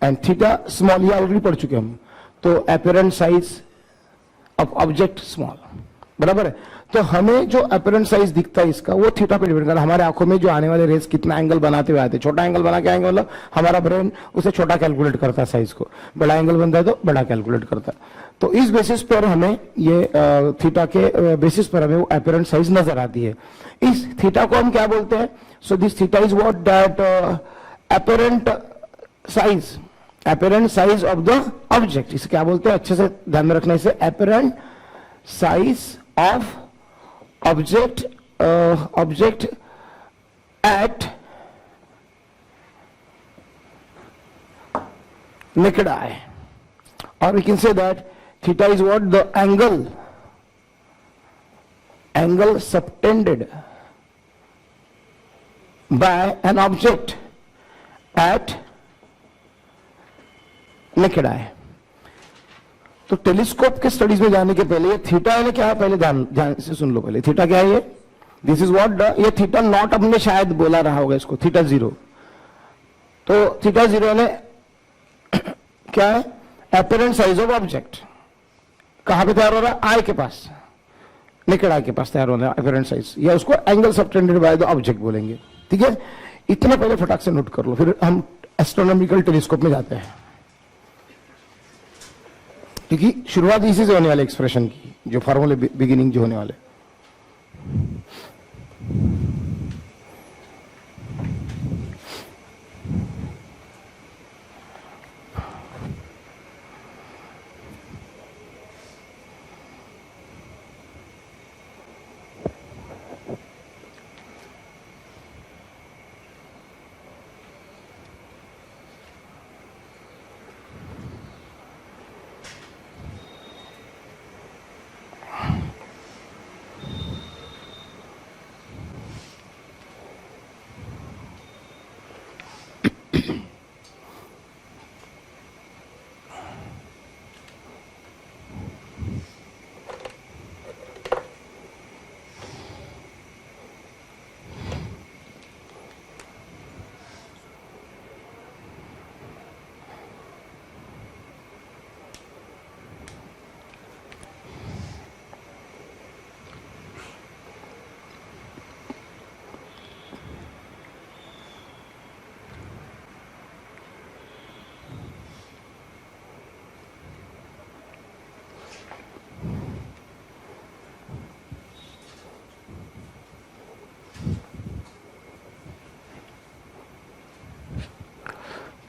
and theta small, ये ऑलरेडी पढ़ चुके हम, तो apparent size of object small, बराबर है। तो हमें जो एपेरेंट साइज दिखता है इसका, वो थीटा पे डिपेंड करता है। हमारे आंखों में जो आने वाले रेस कितना एंगल बनाते हुए आते हैं, छोटा एंगल बना के आएंगे मतलब हमारा ब्रेन उसे छोटा कैलकुलेट करता है साइज को, बड़ा एंगल बनता है तो बड़ा कैलकुलेट करता है। तो इस बेसिस पर हमें ये थीटा के बेसिस पर हमें वो एपेरेंट साइज नजर आती है। इस थीटा को हम क्या बोलते हैं, so this theta is what that apparent size of the object, इसे क्या बोलते हैं, अच्छे से ध्यान में रखने से, apparent size of object at naked eye, or we can say that theta is what, the angle subtended by an object at naked eye। तो टेलीस्कोप के स्टडीज में जाने के पहले ये थीटा है क्या है, पहले ध्यान से सुन लो। पहले थीटा क्या है, ये दिस इज व्हाट, ये थीटा नॉट हमने शायद बोला रहा होगा इसको, थीटा जीरो। तो थीटा जीरो ने क्या है, एपेरेंट साइज ऑफ ऑब्जेक्ट, कहां पे तैयार हो रहा है, आई के पास, नेकेड आई के पास तैयार हो रहा है एपेरेंट साइज, या उसको angle subtended bye the object बोलेंगे। ठीक है, इतना पहले फटाक से नोट कर लो, फिर हम एस्ट्रोनॉमिकल टेलीस्कोप में जाते हैं, क्योंकि शुरुआत इसी से होने वाले एक्सप्रेशन की, जो फॉर्मूले बिगिनिंग जो होने वाले।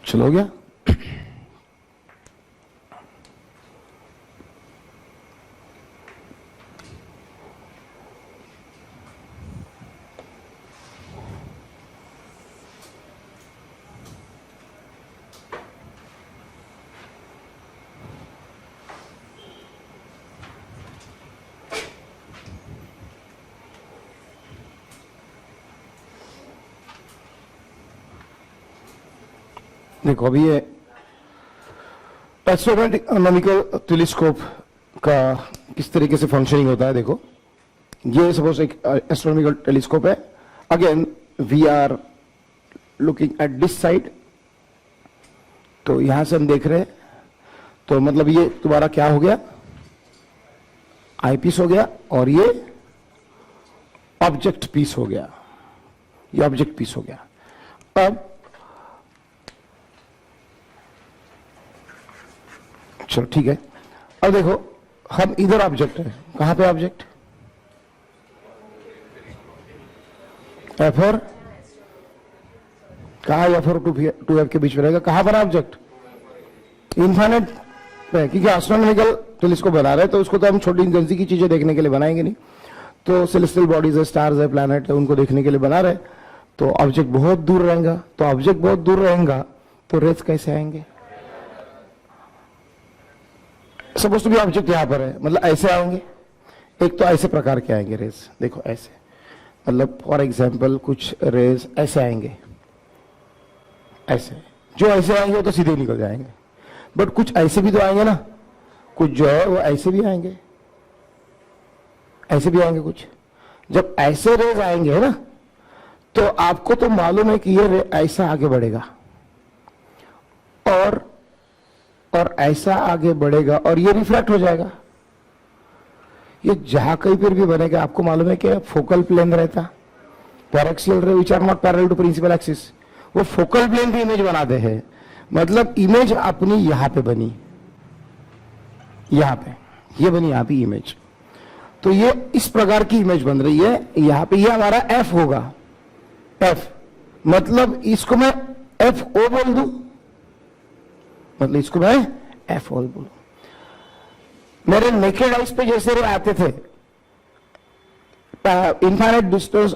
चलो, हो गया। देखो अभी ये एस्ट्रोनॉमिकल टेलीस्कोप का किस तरीके से फंक्शनिंग होता है। देखो ये सपोज एक एस्ट्रोनॉमिकल टेलीस्कोप है, again we are looking at this side, तो यहां से हम देख रहे हैं, तो मतलब ये तुम्हारा क्या हो गया, आई पीस हो गया, और ये ऑब्जेक्ट पीस हो गया, ये ऑब्जेक्ट पीस हो गया। अब चलो ठीक है, अब देखो हम इधर ऑब्जेक्ट है, कहां पे ऑब्जेक्ट, F4 कहा, F4 टू F के बीच में रहेगा, कहां पर ऑब्जेक्ट, इन्फाइनाइट पे, क्योंकि एस्ट्रोनॉमिकल टेलीस्कोप बना रहे हैं तो उसको तो हम छोटी इंटेंसिटी की चीजें देखने के लिए बनाएंगे नहीं, तो सेलेस्टियल बॉडीज है, स्टार्स है, प्लैनेट है, उनको देखने के लिए बना रहे, तो ऑब्जेक्ट बहुत दूर रहेगा। तो ऑब्जेक्ट बहुत दूर रहेगा तो रेज कैसे आएंगे? सपोज टू बी ऑब्जेक्ट यहां पर है, मतलब ऐसे आएंगे। एक तो ऐसे प्रकार के आएंगे रेज, देखो ऐसे, मतलब फॉर एग्जाम्पल कुछ रेज ऐसे आएंगे, ऐसे जो ऐसे आएंगे वो तो सीधे निकल जाएंगे, बट कुछ ऐसे भी तो आएंगे ना, कुछ जो है वो ऐसे भी आएंगे, ऐसे भी आएंगे कुछ। जब ऐसे रेज आएंगे ना, तो आपको तो मालूम है कि ये ऐसा आगे बढ़ेगा और ऐसा आगे बढ़ेगा और ये रिफ्लेक्ट हो जाएगा। ये जहां कहीं पर भी बनेगा, आपको मालूम है कि फोकल प्लेन रहता, paraxial ray which are not parallel to principal axis, वो फोकल प्लेन पे इमेज बनाते हैं। मतलब इमेज अपनी यहां पे बनी, यहां पे ये बनी, यहां पे इमेज, तो ये इस प्रकार की इमेज बन रही है यहां पे। ये हमारा एफ होगा, एफ मतलब इसको मैं एफ ओ बोल दूं, मतलब इसको मैं एफ ओ बोलूं। मेरे नेकेड आइज पे जैसे रे आते थे, इनफाइनाइट डिस्टेंस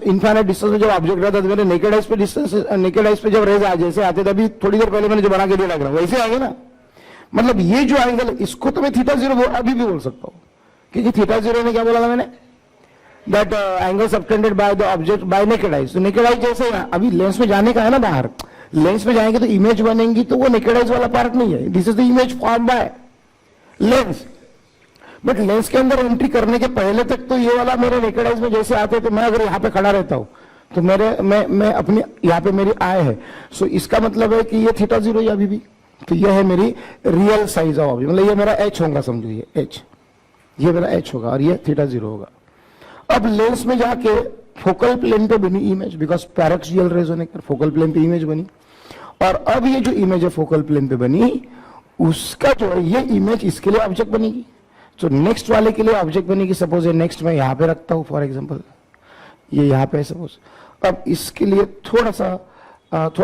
में जब ऑब्जेक्ट रहता था, मेरे नेकेड आइज पे डिस्टेंस, नेकेड आइज पे जब रेज जैसे आते थे, अभी थोड़ी देर पहले मैंने जो बना के दिया डायग्राम, वैसे आएंगे ना। मतलब ये जो एंगल, इसको तो मैं थीटा जीरो अभी भी बोल सकता हूं, क्योंकि थीटा जीरो ने क्या बोला था मैंने, that angle subtended bye the object by naked eyes. तो नेकेड आइज जैसे अभी लेंस में जाने का है ना, बाहर लेंस में जाएंगे तो इमेज बनेंगी, तो वो नेकेड आइज वाला पार्ट नहीं है, this is the image form by lens. But lens के अंदर एंट्री करने के पहले तक तो ये वाला मेरे नेकेड आइज में जैसे आते थे, मैं अगर यहाँ पे खड़ा रहता हूं तो मैं अपनी यहाँ पे मेरी आय है, सो इसका मतलब है कि ये थीटा जीरो है अभी भी, तो ये है मेरी रियल साइज ऑफ ऑब्जेक्ट, मतलब ये मेरा एच होगा, समझो ये एच, ये मेरा एच होगा और ये थीटा जीरो होगा। अब लेंस में जाके फोकल प्लेन पे बनी इमेज, बिकॉज पैरेक्सियल रेज होने के फोकल प्लेन पे इमेज बनी, और अब ये जो इमेज है फोकल प्लेन पे बनी, उसका जो है ये इमेज इसके लिए ऑब्जेक्ट बनेगी, तो नेक्स्ट वाले के लिए ऑब्जेक्ट बनेगी। सपोज ये नेक्स्ट मैं यहां पे रखता हूं फॉर एग्जांपल, ये यहां पे सपोज, अब इसके लिए थोड़ा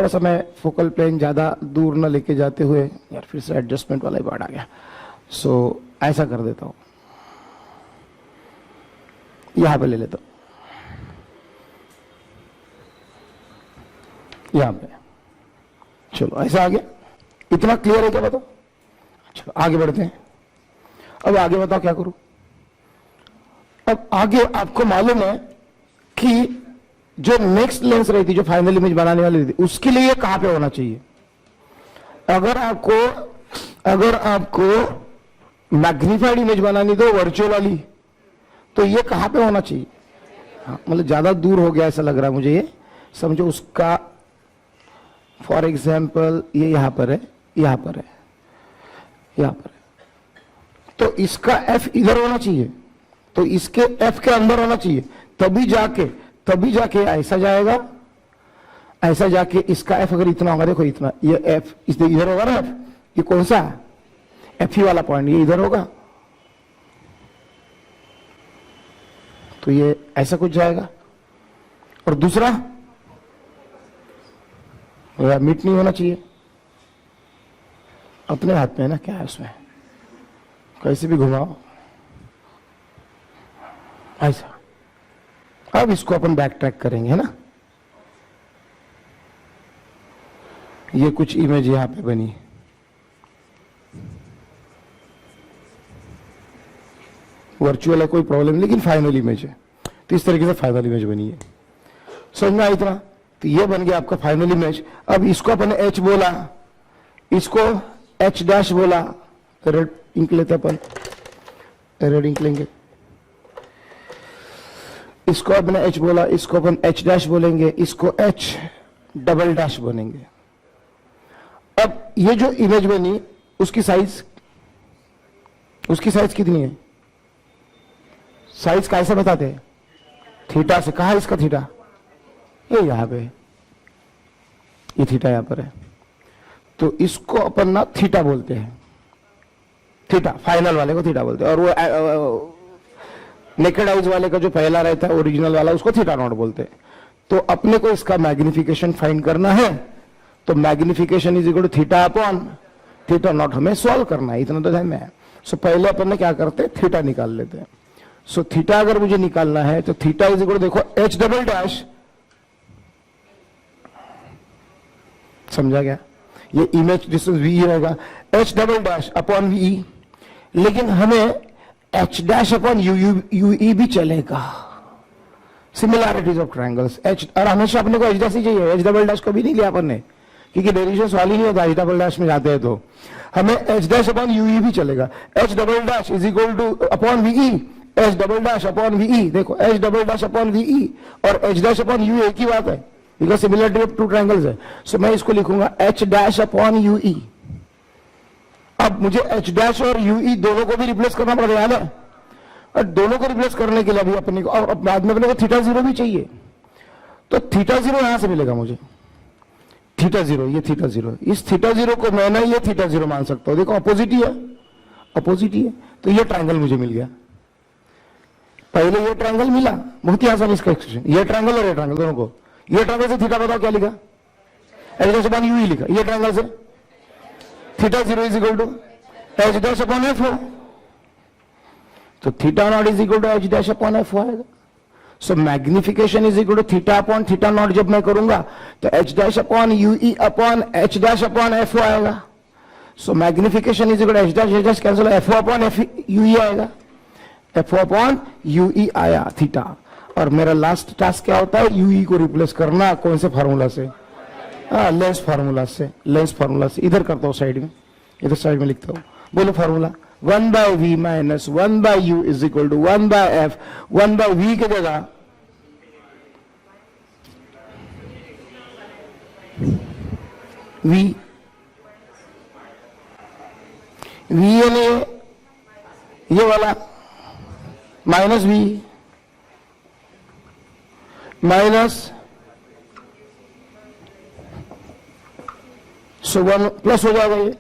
सा मैं फोकल प्लेन ज्यादा दूर न लेके जाते हुए, यार फिर से एडजस्टमेंट वाला ही पार्ट आ गया, सो ऐसा कर देता हूं, यहां पे ले लेता हूं, यहां पे, चलो ऐसा आ गया। इतना क्लियर है क्या बताओ? चलो आगे बढ़ते हैं। अब आगे बताओ क्या करूं? अब आगे आपको मालूम है कि जो नेक्स्ट लेंस रही थी, जो फाइनल इमेज बनाने वाली थी, उसके लिए ये कहां पे होना चाहिए? अगर आपको मैग्नीफाइड इमेज बनानी तो वर्चुअल वाली, तो ये कहां पे होना चाहिए? हाँ, मतलब ज्यादा दूर हो गया ऐसा लग रहा है मुझे, ये समझो उसका, फॉर एग्जाम्पल ये यहां पर है, यहां पर है, यहां पर है, तो इसका एफ इधर होना चाहिए, तो इसके एफ के अंदर होना चाहिए, तभी जाके ऐसा जाएगा, ऐसा जाके इसका एफ अगर इतना होगा, देखो इतना, ये एफ इधर होगा ना, एफ ये कौन सा है? एफ ही वाला पॉइंट, ये इधर होगा, तो ये ऐसा कुछ जाएगा। और दूसरा मिट नहीं होना चाहिए, अपने हाथ में है ना, क्या है उसमें, कैसे भी घुमाओ ऐसा। अब इसको अपन बैक ट्रैक करेंगे, है ना, ये कुछ इमेज यहां पे बनी, वर्चुअल है कोई प्रॉब्लम, लेकिन फाइनल इमेज है, तो इस तरीके से फाइनल इमेज बनी है। समझ में आई इतना? तो ये बन गया आपका फाइनल इमेज। अब इसको अपन एच बोला, इसको एच डैश बोला, रेड इंक लेते अपन, रेड इंक लेंगे, इसको अपन एच बोला, इसको अपन एच डैश बोलेंगे, इसको एच डबल डैश बोलेंगे। अब ये जो इमेज बनी, उसकी साइज कितनी है? साइज कैसे बताते हैं? थीटा से। कहा इसका थीटा? ये यहां पे, ये थीटा यहां पर है, तो इसको अपन ना थीटा बोलते हैं, थीटा फाइनल वाले को थीटा बोलते हैं, और वो नेकेड आइज वाले का जो पहला रहता है ओरिजिनल वाला, उसको थीटा नॉट बोलते हैं। तो अपने को इसका मैग्निफिकेशन फाइंड करना है, तो magnification is equal to theta upon theta naught हमें सॉल्व करना है, इतना तो ध्यान में है। सो पहले अपन ने क्या करते हैं, थीटा निकाल लेते हैं। सो थीटा अगर मुझे निकालना है तो थीटा इज इक्वल टू, देखो एच डबल डैश, समझा गया? ये इमेज डिस्टेंस वी रहेगा, H double dash upon V, लेकिन हमें H dash upon U E भी चलेगा, सिमिलैरिटीज ऑफ ट्रायंगल्स एच, और हमेशा अपने को एच डैश ही चाहिए, एच डबल डैश को भी नहीं लिया अपन ने, क्योंकि डेरिवेशन सवाल ही नहीं होता एच डबल डैश में जाते हैं, तो हमें H dash upon U E भी चलेगा, H double dash is equal to upon V E, H double dash upon V E, देखो H double dash upon V E और एच डैश अपॉन यू एक ही बात है, because similarity of two triangles है। So मैं इसको लिखूंगा H dash upon U E. अब मुझे एच डैश और यू ई दोनों को भी रिप्लेस करना पड़ेगा, याद है, और दोनों को रिप्लेस करने के लिए अभी अपने को, और बाद में अपने को थीटा जीरो भी चाहिए, तो थीटा जीरो यहां से मिलेगा मुझे, थीटा जीरो, ये थीटा जीरो, इस थीटा जीरो को मैं ना ये थीटा जीरो मान सकता हूं, देखो अपोजिट ही है, अपोजिट ही है, तो ये ट्रायंगल मुझे मिल गया। पहले ये ट्रायंगल मिला, बहुत ही आसान इसका एक्सप्रेशन, ये ट्रायंगल और ये ट्रायंगल दोनों को, ये ट्रायंगल से थीटा बताओ क्या लिखा, एच डैश अपॉन यू ही लिखा, ये ट्रायंगल से theta zero is equal to H dash upon F हो, तो theta not is equal to H dash upon F आएगा। So magnification is equal to theta upon theta not जब मैं करूंगा तो H dash upon U E upon H dash upon F आएगा। So magnification is equal to H dash cancel, F upon F you ई आएगा, F upon U ई आया theta, और मेरा last task क्या होता है, यू ई को रिप्लेस करना, कौन से फार्मूला से, लेंस फार्मूला से, लेंस फार्मूला से, इधर करता हूं साइड में, इधर साइड में लिखता हूं, बोलो formula 1 by v minus 1 by u is equal to 1 by f, 1 by v की जगह v, v यानी ये वाला माइनस v माइनस, सो 1 प्लस हो जाएगा,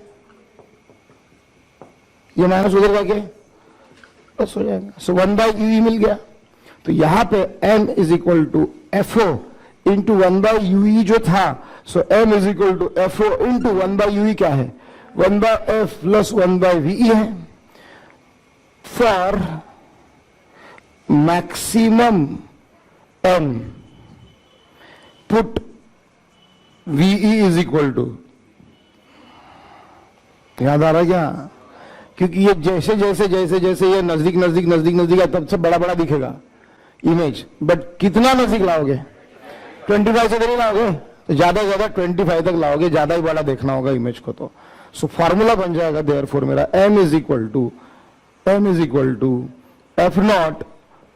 ये माइनस उधर जाके प्लस हो जाएगा, सो 1 बाई यू मिल गया। तो यहां पे m is equal to F O into 1 by U जो था, so m is equal to F O into 1 by U क्या है, 1 by F plus 1 by V है, for maximum m put V is equal to, याद आ रहा क्या, क्योंकि ये जैसे जैसे जैसे जैसे ये नजदीक नजदीक नजदीक नजदीक है तब से बड़ा बड़ा दिखेगा इमेज, बट कितना नजदीक लाओगे, 25 से नहीं लाओगे, तो ज्यादा से ज्यादा 25 तक लाओगे, ज्यादा ही बड़ा देखना होगा इमेज को, तो सो फार्मूला बन जाएगा देयरफॉर मेरा m is equal to F naught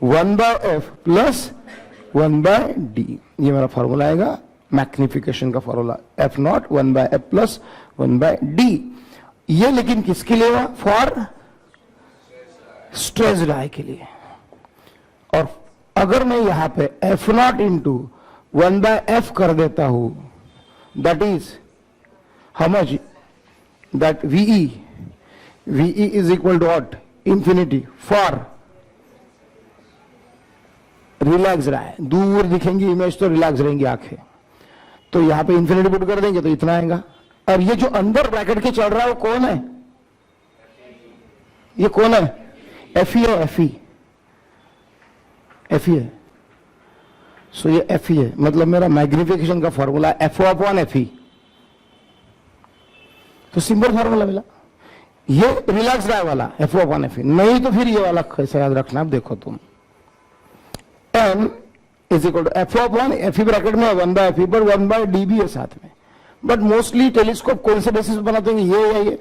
1 by F plus 1 by D, ये मेरा फार्मूला आएगा मैग्निफिकेशन का formula, F naught 1 by F plus 1 by D. ये लेकिन किसके लिए हुआ, फॉर स्ट्रेस्ड आई के लिए। और अगर मैं यहां पे F naught into 1 by F कर देता हूं, that is how much, that VE is equal to what, infinity, for relax रहा है, दूर दिखेंगी इमेज तो रिलैक्स रहेंगी आंखें, तो यहां पे इंफिनिटी पुट कर देंगे तो इतना आएगा। और ये जो अंदर ब्रैकेट के चल रहा है वो कौन है, ये कौन है, एफ ई है, एफ ई है, सो ये एफ ई है, मतलब मेरा मैग्निफिकेशन का formula F O upon F E, तो सिंपल फॉर्मूला मिला। ये रिलैक्स रहा वाला F O upon F E, नहीं तो फिर ये वाला कैसे याद रखना, अब देखो तुम, M is equal to F O upon F E bracket में 1 बाय एफ ई पर 1 बाय डी भी है साथ में, बट मोस्टली टेलीस्कोप कौन से बेसिस पर बनाते हैं, ये या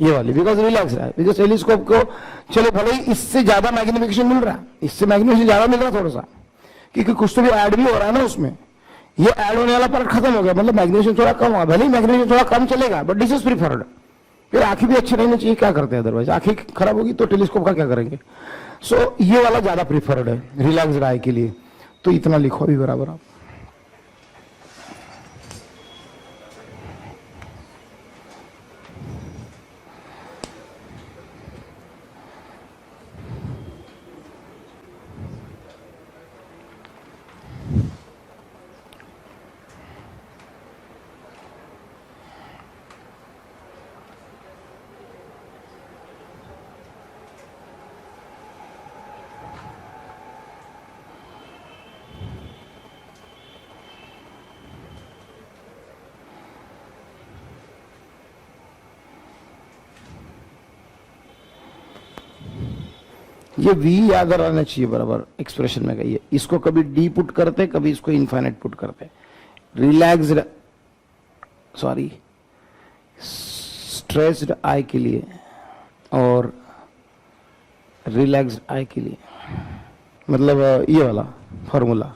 ये वाली, बिकॉज रिलैक्स रहा है, बिकॉज टेलीस्कोप को चलो भले ही इससे ज्यादा मैग्निफिकेशन मिल रहा है, इससे मैग्निफिकेशन ज्यादा मिल रहा है थोड़ा सा, क्योंकि कुछ तो भी ऐड भी हो रहा है ना उसमें, ये ऐड होने वाला पार्ट खत्म हो गया, मतलब मैग्निफिकेशन थोड़ा कम हुआ, भले ही मैग्निफिकेशन थोड़ा कम चलेगा, बट दिस इज प्रीफर्ड। फिर आंखें भी अच्छी रहनी चाहिए, क्या करते हैं अदरवाइज, आंखें खराब होगी तो टेलीस्कोप का क्या करेंगे। सो ये वाला ज्यादा प्रीफर्ड है रिलैक्स राय के लिए, तो इतना लिखो भी बराबर आप। ये v याद रहना चाहिए बराबर एक्सप्रेशन में कहिए, इसको कभी d पुट करते, कभी इसको इनफाइनाइट पुट करते। रिलैक्स्ड, सॉरी स्ट्रेस्ड आई के लिए और रिलैक्स्ड आई के लिए, मतलब ये वाला फॉर्मूला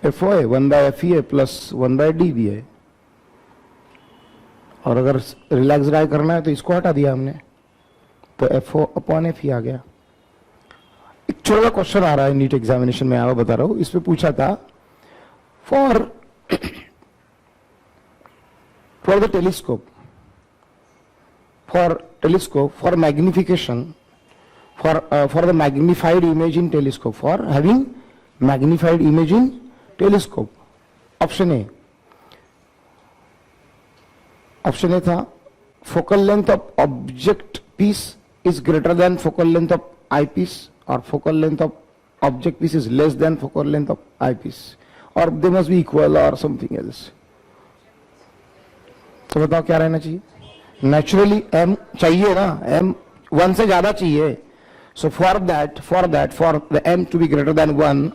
FO है 1/FE है प्लस 1/D भी है, और अगर रिलैक्स्ड आई करना है तो इसको हटा दिया हमने, तो FO/FE आ गया। एक छोटा सा क्वेश्चन आ रहा है नीट एग्जामिनेशन में, आया बता रहा हूं, इसमें पूछा था for the telescope, for magnification, for the magnified image in telescope, for having magnified image in telescope, option A था focal length of object piece is greater than focal length of eyepiece, or focal length of object piece is less than focal length of eyepiece, or they must be equal or something else। तो बताओ क्या रहना चाहिए? Naturally m चाहिए ना, m 1 से ज्यादा चाहिए, so for the m to be greater than 1,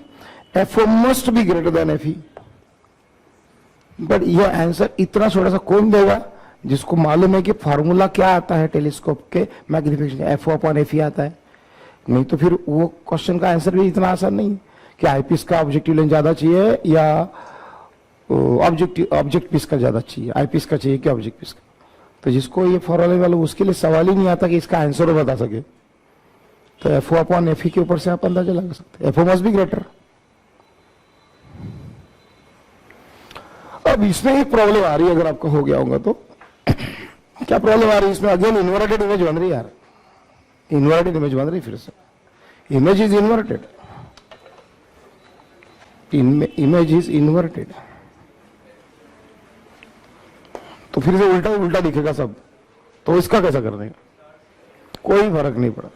FO must be greater than FE। But ये आंसर इतना छोटा सा कौन देगा जिसको मालूम है कि फार्मूला क्या आता है टेलीस्कोप के मैग्निफिकेशन, FO/FE आता है। नहीं तो फिर वो क्वेश्चन का आंसर भी इतना आसान नहीं कि आईपीस का ऑब्जेक्टिव लेंथ ज्यादा चाहिए या ऑब्जेक्ट पीस का ज्यादा चाहिए, आईपीस का चाहिए कि ऑब्जेक्ट पीस का। तो जिसको ये फॉर्मूला वाला, उसके लिए सवाल ही नहीं आता कि इसका आंसर बता सके। तो FO/FE के ऊपर से आप अंदाजा लगा सकते हैं, FO मस्ट बी ग्रेटर। अब इसमें एक प्रॉब्लम आ रही है, अगर आपको हो गया होगा तो क्या प्रॉब्लम आ रही है इसमें? अगेन इन्वर्टेड इमेज बन रही है यार, इन्वर्टेड इमेज बन रही फिर से, image is inverted, image is inverted, तो फिर से उल्टा उल्टा दिखेगा सब। तो इसका कैसा कर देंगे? कोई फर्क नहीं पड़ा।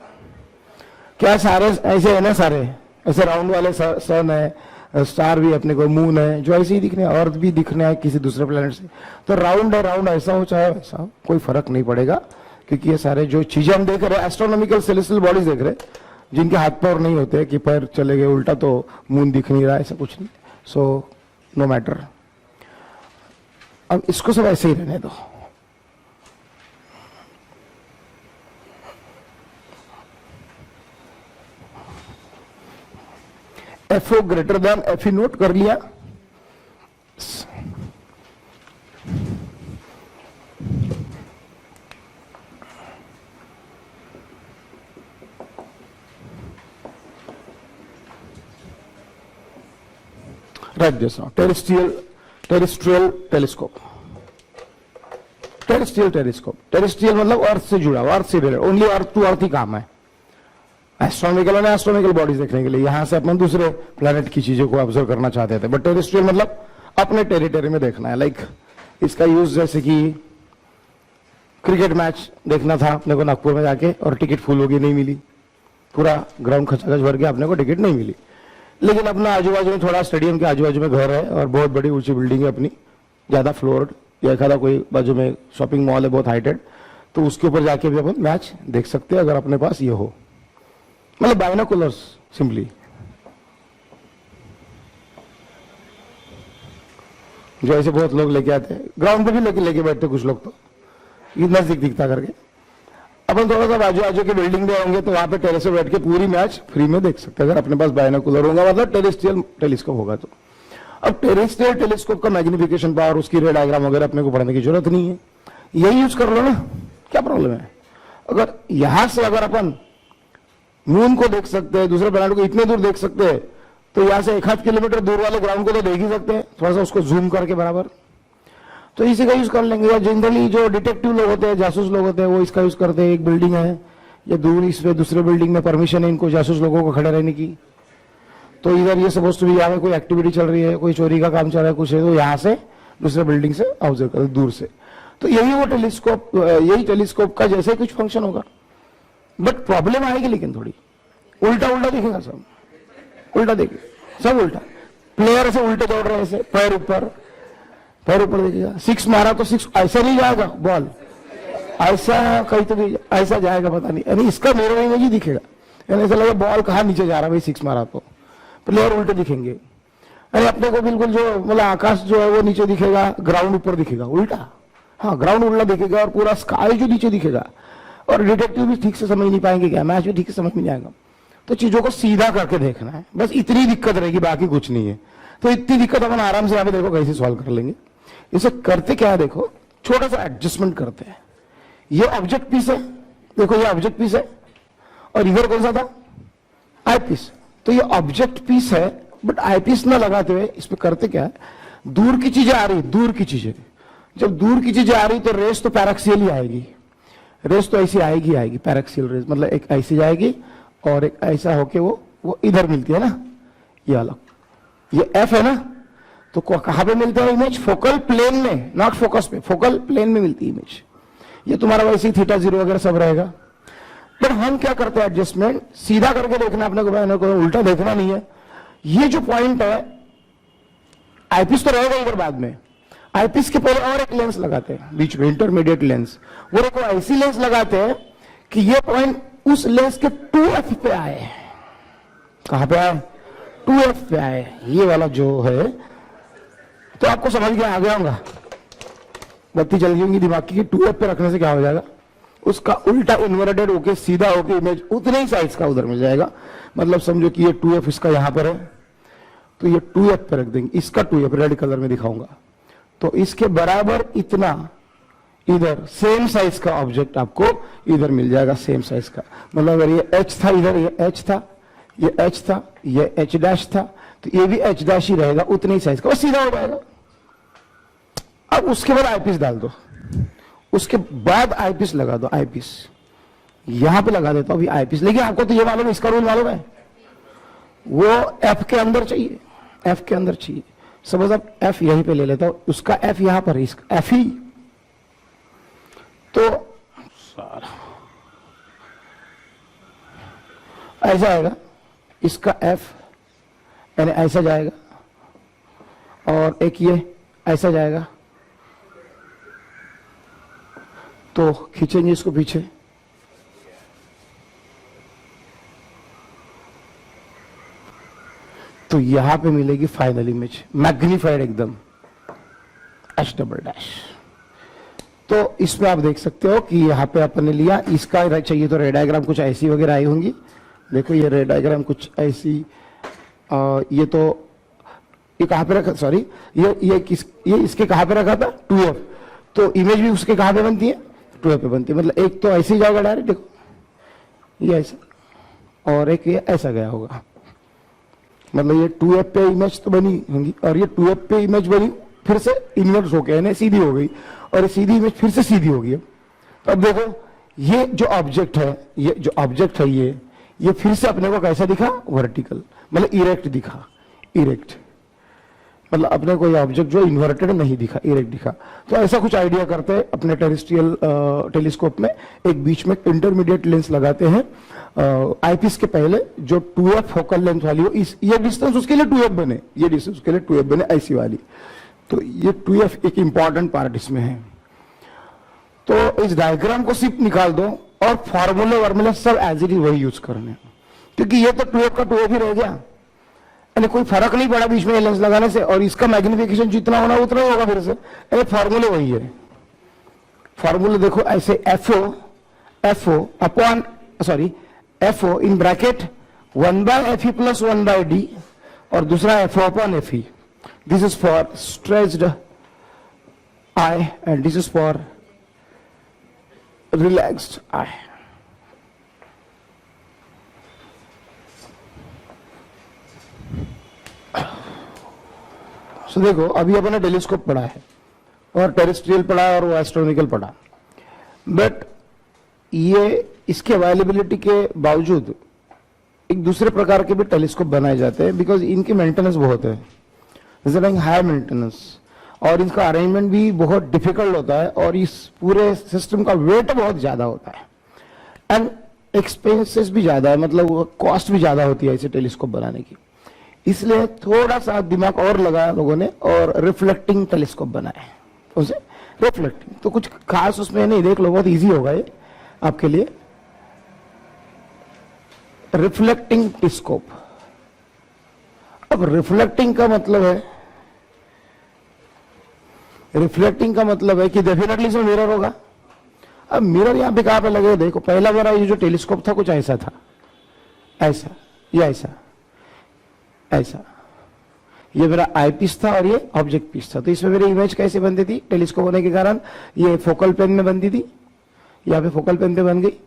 क्या सारे ऐसे है ना, सारे ऐसे राउंड वाले सन है, स्टार भी अपने को, मून है जो ऐसे ही दिखने, अर्थ भी दिखने है किसी दूसरे प्लेनेट से। तो राउंड है, राउंड ऐसा हो चाहे वैसा हो, कोई फर्क नहीं पड़ेगा, क्योंकि ये सारे जो चीजें हम देख रहे हैं एस्ट्रोनॉमिकल सेलेस्टियल बॉडीज देख रहे हैं, जिनके हाथ पैर नहीं होते कि पैर चले गए उल्टा तो मून दिख नहीं रहा, ऐसा कुछ नहीं। सो नो मैटर, अब इसको सब ऐसे ही रहने दो। FO greater than FE note कर लिया। Write this now, terrestrial telescope. Terrestrial मतलब अर्थ से जुड़ा हुआ, अर्थ से related, only earth to earth ही काम है। एस्ट्रोनॉमिकल बॉडीज देखने के लिए, यहां से अपन दूसरे प्लेनेट की चीजों को ऑब्जर्व करना चाहते थे, बट टेरेस्ट्रियल मतलब अपने टेरिटरी में देखना है। लाइक इसका यूज जैसे कि क्रिकेट मैच देखना था अपने को नागपुर में जाके, और टिकट फुल होगी, नहीं मिली, पूरा ग्राउंड खचाखच भर गया, अपने को टिकट नहीं मिली। लेकिन अपना आजू बाजू में थोड़ा स्टेडियम के आजू बाजू में घर है और बहुत बड़ी ऊंची बिल्डिंग है अपनी, ज्यादा फ्लोर्ड, या एक आधा कोई बाजू में शॉपिंग मॉल है बहुत हाइटेड, तो उसके ऊपर जाके भी अपन मैच देख सकते हैं अगर अपने पास ये हो, मतलब बाइनोकुलर्स सिंपली, जो ऐसे बहुत लोग लेके आते हैं, ग्राउंड पे भी लेके बैठते कुछ लोग, तो नजदीक दिखता करके अपन थोड़ा सा बाजू आजू के बिल्डिंग में होंगे तो वहां पे टेरेस पे बैठ के पूरी मैच फ्री में देख सकते हैं, अगर अपने पास बाइनोकुलर होगा, मतलब टेरेस्ट्रियल टेलीस्कोप होगा तो। अब टेरेस्ट्रियल टेलीस्कोप का मैग्निफिकेशन पावर, उसकी रे डायग्राम वगैरह अपने को पढ़ने की जरूरत नहीं है, यही यूज कर लो ना, क्या प्रॉब्लम है? अगर यहां से अगर अपन मून को देख सकते हैं, दूसरे प्लैनेट को इतने दूर देख सकते हैं, तो यहां से 1-8 किलोमीटर दूर वाले ग्राउंड को तो देख ही सकते हैं, थोड़ा सा उसको जूम करके बराबर, तो इसी का यूज कर लेंगे। या जनरली जो डिटेक्टिव लोग होते हैं, जासूस लोग होते हैं, वो इसका यूज करते हैं। एक बिल्डिंग है या दूर, इस पे दूसरे बिल्डिंग में परमिशन है इनको जासूस लोगों को खड़े रहने की, तो इधर ये सपोज टू भी यहाँ में कोई एक्टिविटी चल रही है, कोई चोरी का काम चल रहा है कुछ है, तो यहाँ से दूसरे बिल्डिंग से ऑब्जर्व करते दूर से। तो यही वो टेलीस्कोप, यही टेलीस्कोप का जैसे कुछ फंक्शन होगा, बट प्रॉब्लम आएगी लेकिन थोड़ी, उल्टा उल्टा दिखेगा सब, उल्टा देखिए सब उल्टा, प्लेयर ऐसे उल्टे दौड़ रहे हैं, ऐसे पैर ऊपर देखिएगा, 6 मारा तो 6 ऐसे नहीं जाएगा बॉल, ऐसा कहीं तो भी ऐसा जाएगा पता नहीं, यानी इसका मेरा इमेज ही दिखेगा, यानी ऐसा लगा बॉल कहाँ नीचे जा रहा है भाई, 6 मारा तो प्लेयर उल्टे दिखेंगे। अरे अपने को बिल्कुल जो मतलब आकाश जो है वो नीचे दिखेगा, ग्राउंड ऊपर दिखेगा, उल्टा। हाँ, ग्राउंड उल्टा दिखेगा और पूरा स्काई जो नीचे दिखेगा, और डिटेक्टिव भी ठीक से समझ नहीं पाएंगे, क्या मैच भी ठीक से समझ नहीं आएगा। तो चीजों को सीधा करके देखना है, बस इतनी दिक्कत रहेगी, बाकी कुछ नहीं है। तो इतनी दिक्कत अपन आराम से यहाँ पे देखो कैसे सॉल्व कर लेंगे। इसे करते क्या है, देखो छोटा सा एडजस्टमेंट करते हैं। ये ऑब्जेक्ट पीस है, देखो ये ऑब्जेक्ट पीस है, और इधर कौन सा था, आई पीस। तो ये ऑब्जेक्ट पीस है, बट आई पीस ना लगाते हुए इस पे करते क्या है, दूर की चीजें आ रही, दूर की चीजें, जब दूर की चीजें आ रही तो रेस तो पैराक्सियल ही आएगी, रेस तो ऐसी आएगी पैराक्सियल रेस, मतलब एक ऐसी जाएगी और एक ऐसा होके वो इधर मिलती है ना, ये अलग, ये एफ है ना, तो कहां पे मिलता है इमेज, फोकल प्लेन में, नॉट फोकस पे, फोकल प्लेन में मिलती है इमेज। ये तुम्हारा वैसे ही थीटा 0 वगैरह सब रहेगा। पर हम क्या करते हैं, एडजस्टमेंट सीधा करके देखना अपने को, उल्टा देखना नहीं है। ये जो पॉइंट है, आईपीस तो रहेगा इधर बाद में, आईपीस के पहले और एक लेंस लगाते हैं बीच में, इंटरमीडिएट लेंस, वो देखो ऐसी लेंस लगाते हैं कि ये पॉइंट उस लेंस के 2f पे आए। कहां पे आए, 2f पे आए, ये वाला जो है। तो आपको समझ गया, आ गया होगा, बत्ती जल गई होंगी दिमाग की, 2f पे रखने से क्या हो जाएगा, उसका उल्टा इन्वर्टेड होके सीधा होके इमेज उतने ही साइज का उधर मिल जाएगा। मतलब समझो कि ये 2f इसका यहां पर है, तो ये 2f पे रख देंगे, इसका 2f रेड कलर में दिखाऊंगा, तो इसके बराबर इतना इधर सेम साइज का ऑब्जेक्ट आपको इधर मिल जाएगा, सेम साइज का। मतलब अगर ये h था इधर, ये h था, ये h था, ये h डैश था, तो ये भी h डैश ही रहेगा, उतने ही साइज का, वो सीधा हो जाएगा। अब उसके बाद आईपीस डाल दो, उसके बाद आईपीस लगा दो, आईपीस यहां पे लगा देता हूं अभी आईपीस। लेकिन आपको तो ये मालूम है, इसका रूल मालूम है, वो एफ के अंदर चाहिए, एफ के अंदर चाहिए। सपोज अब एफ यहीं पे ले लेता हूं, उसका एफ यहां पर है, इसका एफ ही, तो ऐसा आएगा, इसका एफ यानी ऐसा जाएगा, और एक ये ऐसा जाएगा, तो खींचेंगे इसको पीछे, तो यहां पे मिलेगी फाइनल इमेज, मैग्नीफाइड एकदम, एच डबल डैश। तो इसमें आप देख सकते हो कि यहां पे अपन ने लिया, इसका चाहिए तो रे डायग्राम कुछ ऐसी वगैरह आई होंगी। देखो ये रे डायग्राम कुछ ऐसी, ये तो ये कहां पे रखा, सॉरी ये इसके कहां पे रखा था, 2f, तो इमेज भी उसके कहां पे बनती है, 2f पे बनती है। मतलब एक तो ऐसे ही जाएगा डायरेक्ट, देखो ये ऐसा, और एक ये ऐसा गया होगा, मतलब ये 2f पे इमेज तो बनी होंगी, और ये 2f पे इमेज बनी फिर से इन्वर्स होके, यानी सीधी हो गई, और ये सीधी इमेज फिर से सीधी हो गई। तो अब देखो ये जो ऑब्जेक्ट है, ये जो ऑब्जेक्ट है, ये फिर से अपने को कैसा दिखा, वर्टिकल, मतलब इरेक्ट दिखा, इरेक्ट, मतलब अपने को ये ऑब्जेक्ट जो इन्वर्टेड नहीं दिखा, इरेक्ट दिखा। तो ऐसा कुछ आइडिया करते हैं अपने टेरेस्ट्रियल टेलीस्कोप में, एक बीच में इंटरमीडिएट लेंस लगाते हैं आईपीस के पहले, जो 2f फोकल लेंथ वाली हो, ये डिस्टेंस उसके लिए 2f बने, ये डिस्टेंस उसके लिए 2f बने, ऐसी वाली। तो ये 2f एक इंपॉर्टेंट पार्ट इसमें है। तो इस डायग्राम को सिर्फ निकाल दो, और फॉर्मूले वर्मूले सब एज इट इज वही यूज करने, क्योंकि ये तो 2f का 2f ही रह गया, यानी कोई फर्क नहीं पड़ा बीच में लेंस लगाने से, और इसका मैग्निफिकेशन जितना होना उतना ही होगा फिर से, यानी फॉर्मूले वही है। फॉर्मूले देखो ऐसे, FO upon, sorry FO in bracket 1/FE plus 1/D, और दूसरा FO upon FE। This is for stretched eye and this is for relaxed eye. तो देखो अभी अपने टेलीस्कोप पढ़ा है, और टेरेस्ट्रियल पढ़ा है, और वो एस्ट्रोनॉमिकल पढ़ा, बट ये इसके अवेलेबिलिटी के बावजूद एक दूसरे प्रकार के भी टेलीस्कोप बनाए जाते हैं, बिकॉज इनकी मेंटेनेंस बहुत है, हाई मेंटेनेंस, और इनका अरेंजमेंट भी बहुत डिफिकल्ट होता है, और इस पूरे सिस्टम का वेट बहुत ज्यादा होता है, एंड एक्सपेंसेस भी ज्यादा है, मतलब कॉस्ट भी ज्यादा होती है ऐसे टेलीस्कोप बनाने की। इसलिए थोड़ा सा दिमाग और लगाया लोगों ने, और रिफ्लेक्टिंग टेलीस्कोप बनाए, उसे रिफ्लेक्टिंग, तो कुछ खास उसमें नहीं, देख लो बहुत इजी होगा ये आपके लिए। Reflecting telescope. अब रिफ्लेक्टिंग का मतलब है, रिफ्लेक्टिंग का मतलब है कि डेफिनेटली इसमें मिरर होगा। अब मिरर यहां पे कहां पे लगे, देखो पहला मेरा ये जो टेलीस्कोप था कुछ ऐसा था, ऐसा, ये ऐसा, ऐसा, ये मेरा आई पीस था और ये ऑब्जेक्ट पीस था। तो इसमें मेरी इमेज कैसे बनती थी, टेलीस्कोप होने के कारण ये फोकल प्लेन में बनती थी, यहाँ पे फोकल प्लेन पे बन गई।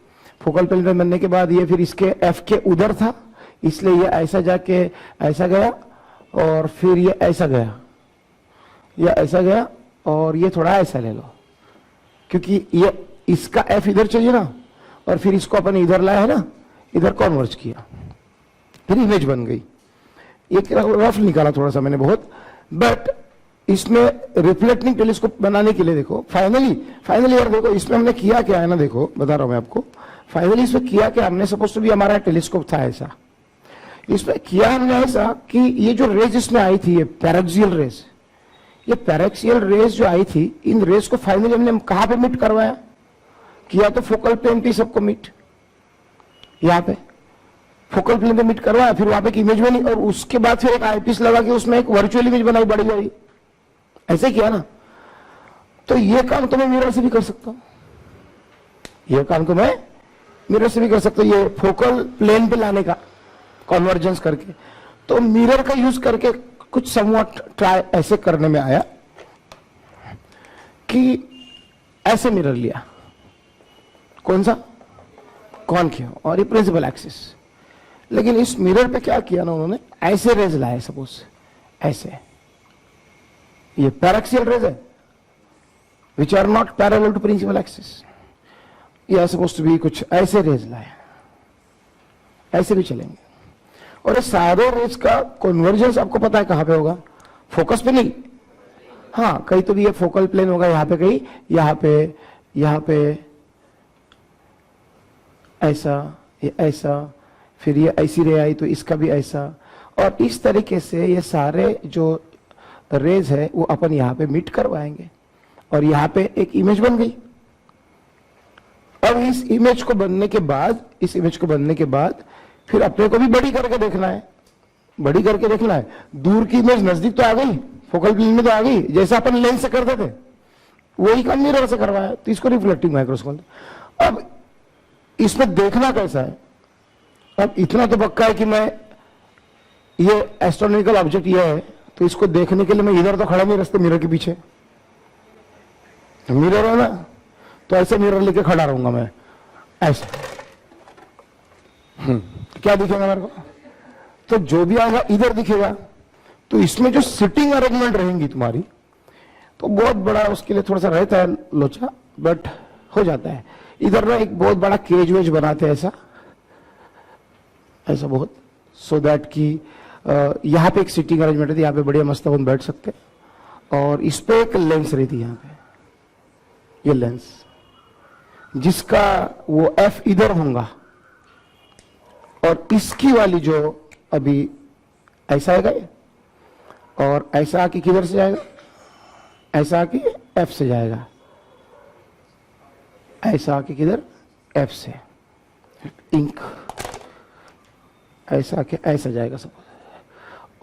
फोकल प्लेन पे बनने के बाद ये फिर इसके एफ के उधर था, इसलिए ये ऐसा जाके ऐसा गया और फिर ये ऐसा गया, ये ऐसा गया और ये थोड़ा ऐसा ले लो, क्योंकि ये इसका एफ इधर चाहिए ना, और फिर इसको अपन इधर लाया है ना, इधर कॉन्वर्ज किया, फिर इमेज बन गई। एक रफ निकाला थोड़ा सा मैंने बहुत, बट इसमें रिफ्लेक्टिंग टेलीस्कोप बनाने के लिए देखो फाइनली यार देखो इसमें हमने किया क्या है ना, देखो बता रहा हूं मैं आपको, फाइनली इसमें किया क्या हमने, सपोज टू भी हमारा टेलीस्कोप था ऐसा, इसमें किया हमने ऐसा कि ये जो रेज इसमें आई थी, ये पैराक्सियल रेज, ये पैराक्सियल रेज जो आई थी, इन रेज को फाइनली हमने कहां पे मीट करवाया, किया तो फोकल प्लेन पे सबको मीट, यहां पे फोकल प्लेन पे मीट करवाया, फिर वहां पे एक इमेज बनी और उसके बाद फिर एक आईपीस लगा के उसमें एक वर्चुअल इमेज बनाई बड़ी बड़ी, ऐसे किया ना। तो ये काम तो मैं मिरर से भी कर सकता हूं, ये काम तो मैं मिरर से भी कर सकता हूं, ये फोकल प्लेन पे लाने का कन्वर्जेंस करके। तो मिरर का यूज करके कुछ समवट ट्राई ऐसे करने में आया कि ऐसे मिरर लिया, कौन सा कॉनकेव और ये प्रिंसिपल एक्सिस, लेकिन इस मिरर पे क्या किया ना उन्होंने, ऐसे रेज लाए, सपोज ऐसे, ये पैराक्सियल रेज है which are not parallel to principal axis, ये सपोज टू बी कुछ ऐसे रेज लाए, ऐसे भी चलेंगे। और ये सारे रेज का कन्वर्जेंस आपको पता है कहां पे होगा, फोकस पे नहीं, हाँ कहीं तो भी ये फोकल प्लेन होगा, यहां पे कहीं, यहां पे ऐसा, ये ऐसा, फिर ये ऐसी रे आई तो इसका भी ऐसा, और इस तरीके से ये सारे जो रेज है वो अपन यहां पे मीट करवाएंगे और यहां पे एक इमेज बन गई। अब इस इमेज को बनने के बाद फिर अपने को भी बड़ी करके देखना है, बड़ी करके देखना है, दूर की इमेज नजदीक तो आ गई, फोकल प्लेन में तो आ गई, जैसे अपन लेंस से करते थे वही काम मिरर से करवाया, तो इसको रिफ्लेक्टिंग माइक्रोस्कोप। अब इसमें देखना कैसा है, अब इतना तो पक्का है कि मैं ये एस्ट्रोनॉमिकल ऑब्जेक्ट ये है, तो इसको देखने के लिए मैं इधर तो खड़ा नहीं रखते, मिरर के पीछे मिरर है ना, तो ऐसे मिरर लेके खड़ा रहूंगा मैं ऐसे, क्या दिखेगा मेरे को, तो जो भी आएगा इधर दिखेगा। तो इसमें जो सिटिंग अरेंजमेंट रहेंगी तुम्हारी, तो बहुत बड़ा उसके लिए थोड़ा सा रहता है लोचा, बट हो जाता है। इधर ना एक बहुत बड़ा केज वेज बनाते हैं ऐसा ऐसा बहुत, सो दैट कि यहाँ पे एक सिटिंग अरेंजमेंट रहती है, यहाँ पे बढ़िया मस्त अपन बैठ सकते हैं। और इस पे एक लेंस रहती है यहाँ पे, ये लेंस जिसका वो एफ इधर होगा, और इसकी वाली जो अभी ऐसा आएगा ये, और ऐसा आके किधर से जाएगा, ऐसा आके एफ से जाएगा, ऐसा आके किधर एफ से, इंक ऐसा आके ऐसा जाएगा सब,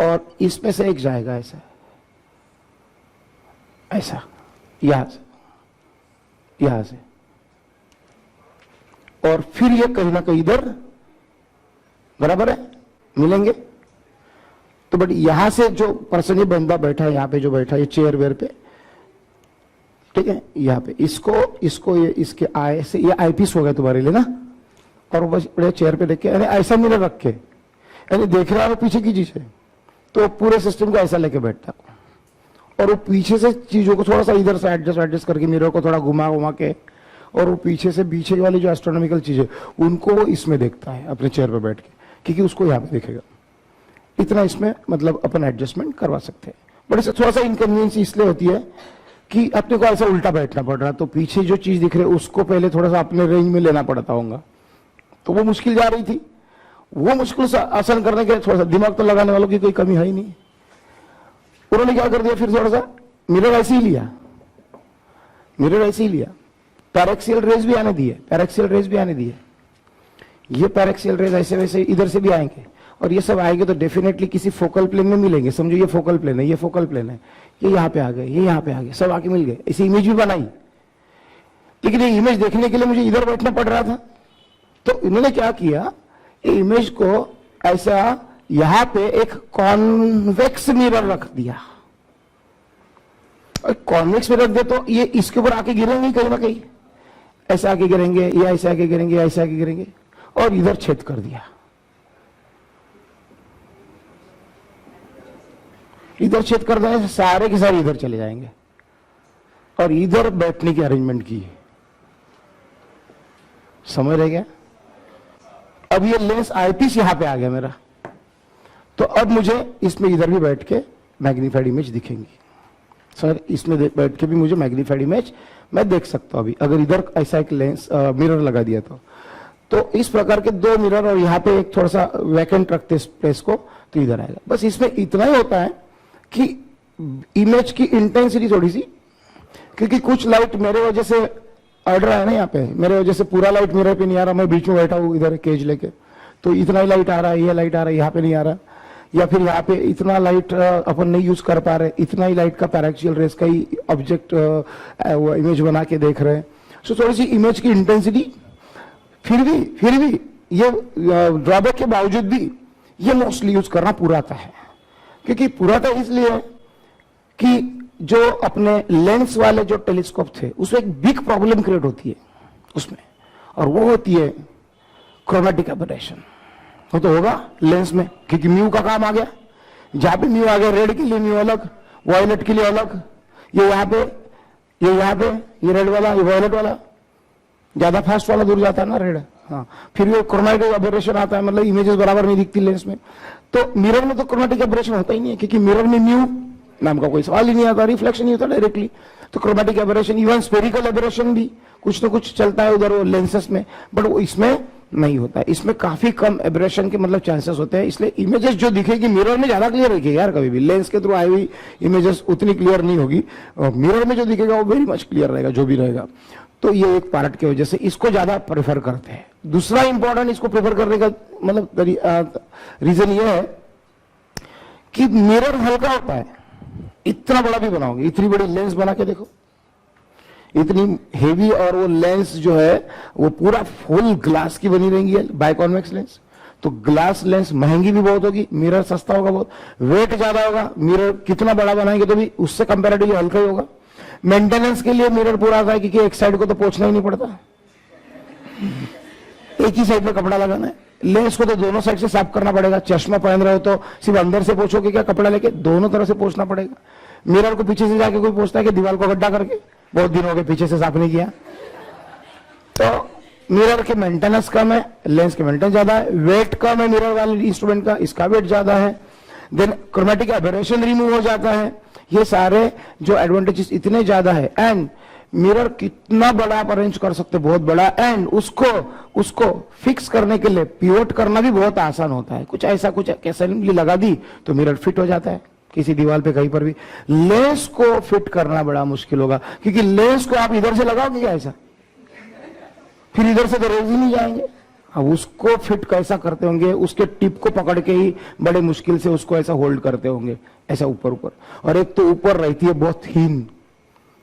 और इसमें से एक जाएगा ऐसा, ऐसा यहां से, और फिर ये कहीं ना कहीं इधर बराबर है, मिलेंगे। तो बट यहां से जो पर्सन, ये बंदा बैठा है यहाँ पे, जो बैठा है ये चेयर वेयर पे, ठीक है, यहाँ पे इसको ये इसके आई से, ये आई पीस हो गया तुम्हारे लिए ना, और वो बस बड़े चेयर पे देख के, यानी ऐसा मिरर रख के, यानी देख रहा है पीछे की चीज है, तो पूरे सिस्टम को ऐसा लेके बैठता है, और वो पीछे से चीजों को थोड़ा सा इधर से एडजस्ट करके मिरर को थोड़ा घुमा के, और वो पीछे वाली जो एस्ट्रोनॉमिकल चीज है उनको वो इसमें देखता है अपने चेयर पर बैठ के, क्योंकि उसको यहाँ पे देखेगा। इतना इसमें मतलब अपन एडजस्टमेंट करवा सकते हैं, बट इससे थोड़ा सा इनकन्वीनियंस इसलिए होती है कि अपने को ऐसा उल्टा बैठना पड़ रहा है, तो पीछे जो चीज दिख रही है उसको पहले थोड़ा सा अपने रेंज में लेना पड़ता होगा, तो वो मुश्किल जा रही थी। वो मुश्किल आसान करने के थोड़ा सा दिमाग तो लगाने वालों की कोई कमी है ही नहीं। उन्होंने क्या कर दिया, फिर थोड़ा सा मिरर ऐसे ही लिया, मिरर ऐसे ही लिया, पैरेक्सियल रेज भी आने दिए, पैरेक्सियल रेज भी आने दिए, ये पैरेक्सियल रेज ऐसे वैसे इधर से भी आएंगे, और ये सब आएंगे तो डेफिनेटली किसी फोकल प्लेन में मिलेंगे। समझो ये फोकल प्लेन है, ये फोकल प्लेन है, ये यहाँ पे आ गए, ये यहाँ पे आ गए, सब आके मिल गए। ऐसी इमेज भी बनाई, लेकिन ये इमेज देखने के लिए मुझे इधर बैठना पड़ रहा था। तो इन्होंने क्या किया, ये इमेज को ऐसा यहां पे एक कॉन्वेक्स मिरर रख दिया, और कॉन्वेक्स मिरर दे तो ये इसके ऊपर आके गिरेंगे कहीं ना कहीं, ऐसे आके गिरेंगे, या ऐसे आके गिरेंगे, ऐसे आके गिरेंगे, और इधर छेद कर दिया, इधर छेद कर देने से सारे के सारे इधर चले जाएंगे, और इधर बैठने की अरेंजमेंट की। समझ रहे क्या? अब ये लेंस आईपीस यहां पे आ गया मेरा, तो अब मुझे इसमें इधर भी बैठ के मैग्नीफाइड इमेज दिखेंगी। सर इसमें बैठ के भी मुझे मैग्नीफाइड इमेज मैं देख सकता हूं। अभी अगर इधर ऐसा एक लेंस मिरर लगा दिया तो इस प्रकार के दो मिरर, और यहाँ पे एक थोड़ा सा वैकेंट रखते इस प्लेस को, तो इधर आएगा। बस इसमें इतना ही होता है कि इमेज की इंटेंसिटी थोड़ी सी, क्योंकि कुछ लाइट मेरे वजह से अड़ रहा है ना, यहाँ पे मेरे वजह से पूरा लाइट मिरर पे नहीं आ रहा, मैं बीच में बैठा हूँ इधर केज लेके, तो इतना ही लाइट आ रहा है, ये लाइट आ रहा है, यहाँ पे नहीं आ रहा, या फिर यहाँ पे इतना लाइट अपन नहीं यूज कर पा रहे, इतना ही लाइट का पैरेक्सियल रेज का ही ऑब्जेक्ट इमेज बना के देख रहे हैं। सो थोड़ी सी इमेज की इंटेंसिटी, फिर भी ये ड्रॉबैक के बावजूद भी ये मोस्टली यूज करना पुराता है, क्योंकि पुराता इसलिए कि जो अपने लेंस वाले जो टेलीस्कोप थे उसमें एक बिग प्रॉब्लम क्रिएट होती है उसमें, और वो होती है क्रोमेटिक एबरेशन। वो तो होगा लेंस में, क्योंकि म्यू का काम आ गया, जहां पे म्यू आ गया, रेड के लिए म्यू अलग, वायलेट के लिए अलग, ये यहाँ पे, ये यहाँ पे, ये रेड वाला, ये वायलेट वाला, ज्यादा फास्ट वाला दूर जाता है ना रेड, हाँ, फिर ये क्रोमेटिक एबरेशन आता है, मतलब इमेजेस बराबर नहीं दिखती लेंस में। तो मिरर में तो क्रोमेटिक एबरेशन होता ही नहीं है, क्योंकि मिरर में म्यू नाम का कोई सवाल ही नहीं आता, रिफ्लेक्शन नहीं होता डायरेक्टली। तो chromatic aberration, even spherical aberration भी कुछ ना कुछ चलता है उधर वो लेंसेस में, बट वो इसमें नहीं होता है। इसमें काफी कम एबरेशन के मतलब चांसेस होते हैं, इसलिए इमेजेस जो दिखेगी मिरर में ज्यादा क्लियर दिखेगी यार, कभी भी लेंस के थ्रू आई हुई इमेजेस उतनी क्लियर नहीं होगी, मिरर में जो दिखेगा वो वेरी मच क्लियर रहेगा, जो भी रहेगा। तो ये एक पार्ट की वजह से इसको ज्यादा प्रेफर करते हैं। दूसरा इंपॉर्टेंट इसको प्रेफर करने का मतलब रीजन ये है कि मिरर हल्का होता है, इतना बड़ा भी बनाओगे, इतनी बड़ी लेंस बना के देखो, इतनी हेवी, और वो लेंस जो है वो पूरा फुल ग्लास की बनी रहेंगी, बाइकॉन्वेक्स लेंस। तो ग्लास लेंस महंगी भी बहुत होगी, मिरर सस्ता होगा बहुत, वेट ज्यादा होगा, मिरर कितना बड़ा बनाएंगे तो भी उससे कंपैरेटिवली हल्का ही होगा। मेंटेनेंस के लिए मिरर पूरा आता है, क्योंकि एक साइड को तो पोंछना ही नहीं पड़ता, एक ही साइड में कपड़ा लगाना है। लेंस को तो दोनों साइड से साफ करना पड़ेगा, चश्मा पहन रहे हो तो सिर्फ अंदर से पोंछोगे क्या कपड़ा लेके, दोनों तरफ से पोंछना पड़ेगा। मिरर को पीछे से जाके कोई पोंछता है कि दीवार को गड्ढा करके, बहुत दिन हो गए पीछे से साफ नहीं किया। तो मिरर के मेंटेनेंस कम है, लेंस के मेंटेनेंस ज्यादा है, वेट कम है मिरर वाले इंस्ट्रूमेंट का, इसका वेट ज्यादा है, देन क्रोमेटिक एबरेशन रिमूव हो जाता है। ये सारे जो एडवांटेजेस इतने ज्यादा है, एंड मिरर कितना बड़ा आप अरेंज कर सकते, बहुत बड़ा, एंड उसको फिक्स करने के लिए पिवोट करना भी बहुत आसान होता है। कुछ ऐसा कुछ असेंबली लगा दी तो मिरर फिट हो जाता है किसी दीवार पे कहीं पर भी। लेंस को फिट करना बड़ा मुश्किल होगा, क्योंकि लेंस को आप इधर से लगाओगे क्या ऐसा, फिर इधर से तो रेज ही नहीं जाएंगे। अब उसको फिट कैसा करते होंगे, उसके टिप को पकड़ के ही बड़े मुश्किल से उसको ऐसा होल्ड करते होंगे, ऐसा ऊपर, और एक तो ऊपर रहती है बहुत थीन,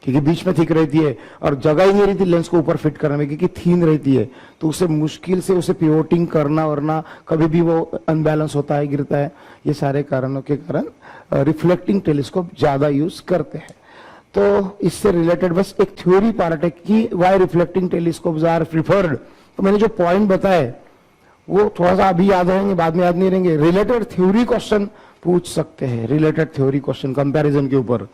क्योंकि बीच में थिक रहती है, और जगह ही नहीं रहती लेंस को ऊपर फिट करने में, क्योंकि थीन रहती है, तो उसे मुश्किल से उसे पिवोटिंग करना, वरना कभी भी वो अनबैलेंस होता है, गिरता है। ये सारे कारणों के कारण रिफ्लेक्टिंग टेलीस्कोप ज्यादा यूज करते हैं। तो इससे रिलेटेड बस एक थ्योरी पार्ट है कि why reflecting telescopes are preferred. तो मैंने जो पॉइंट बताए वो थोड़ा सा अभी याद रहेंगे, बाद में याद नहीं रहेंगे। रिलेटेड थ्योरी क्वेश्चन पूछ सकते हैं, रिलेटेड थ्योरी क्वेश्चन कंपैरिजन के ऊपर।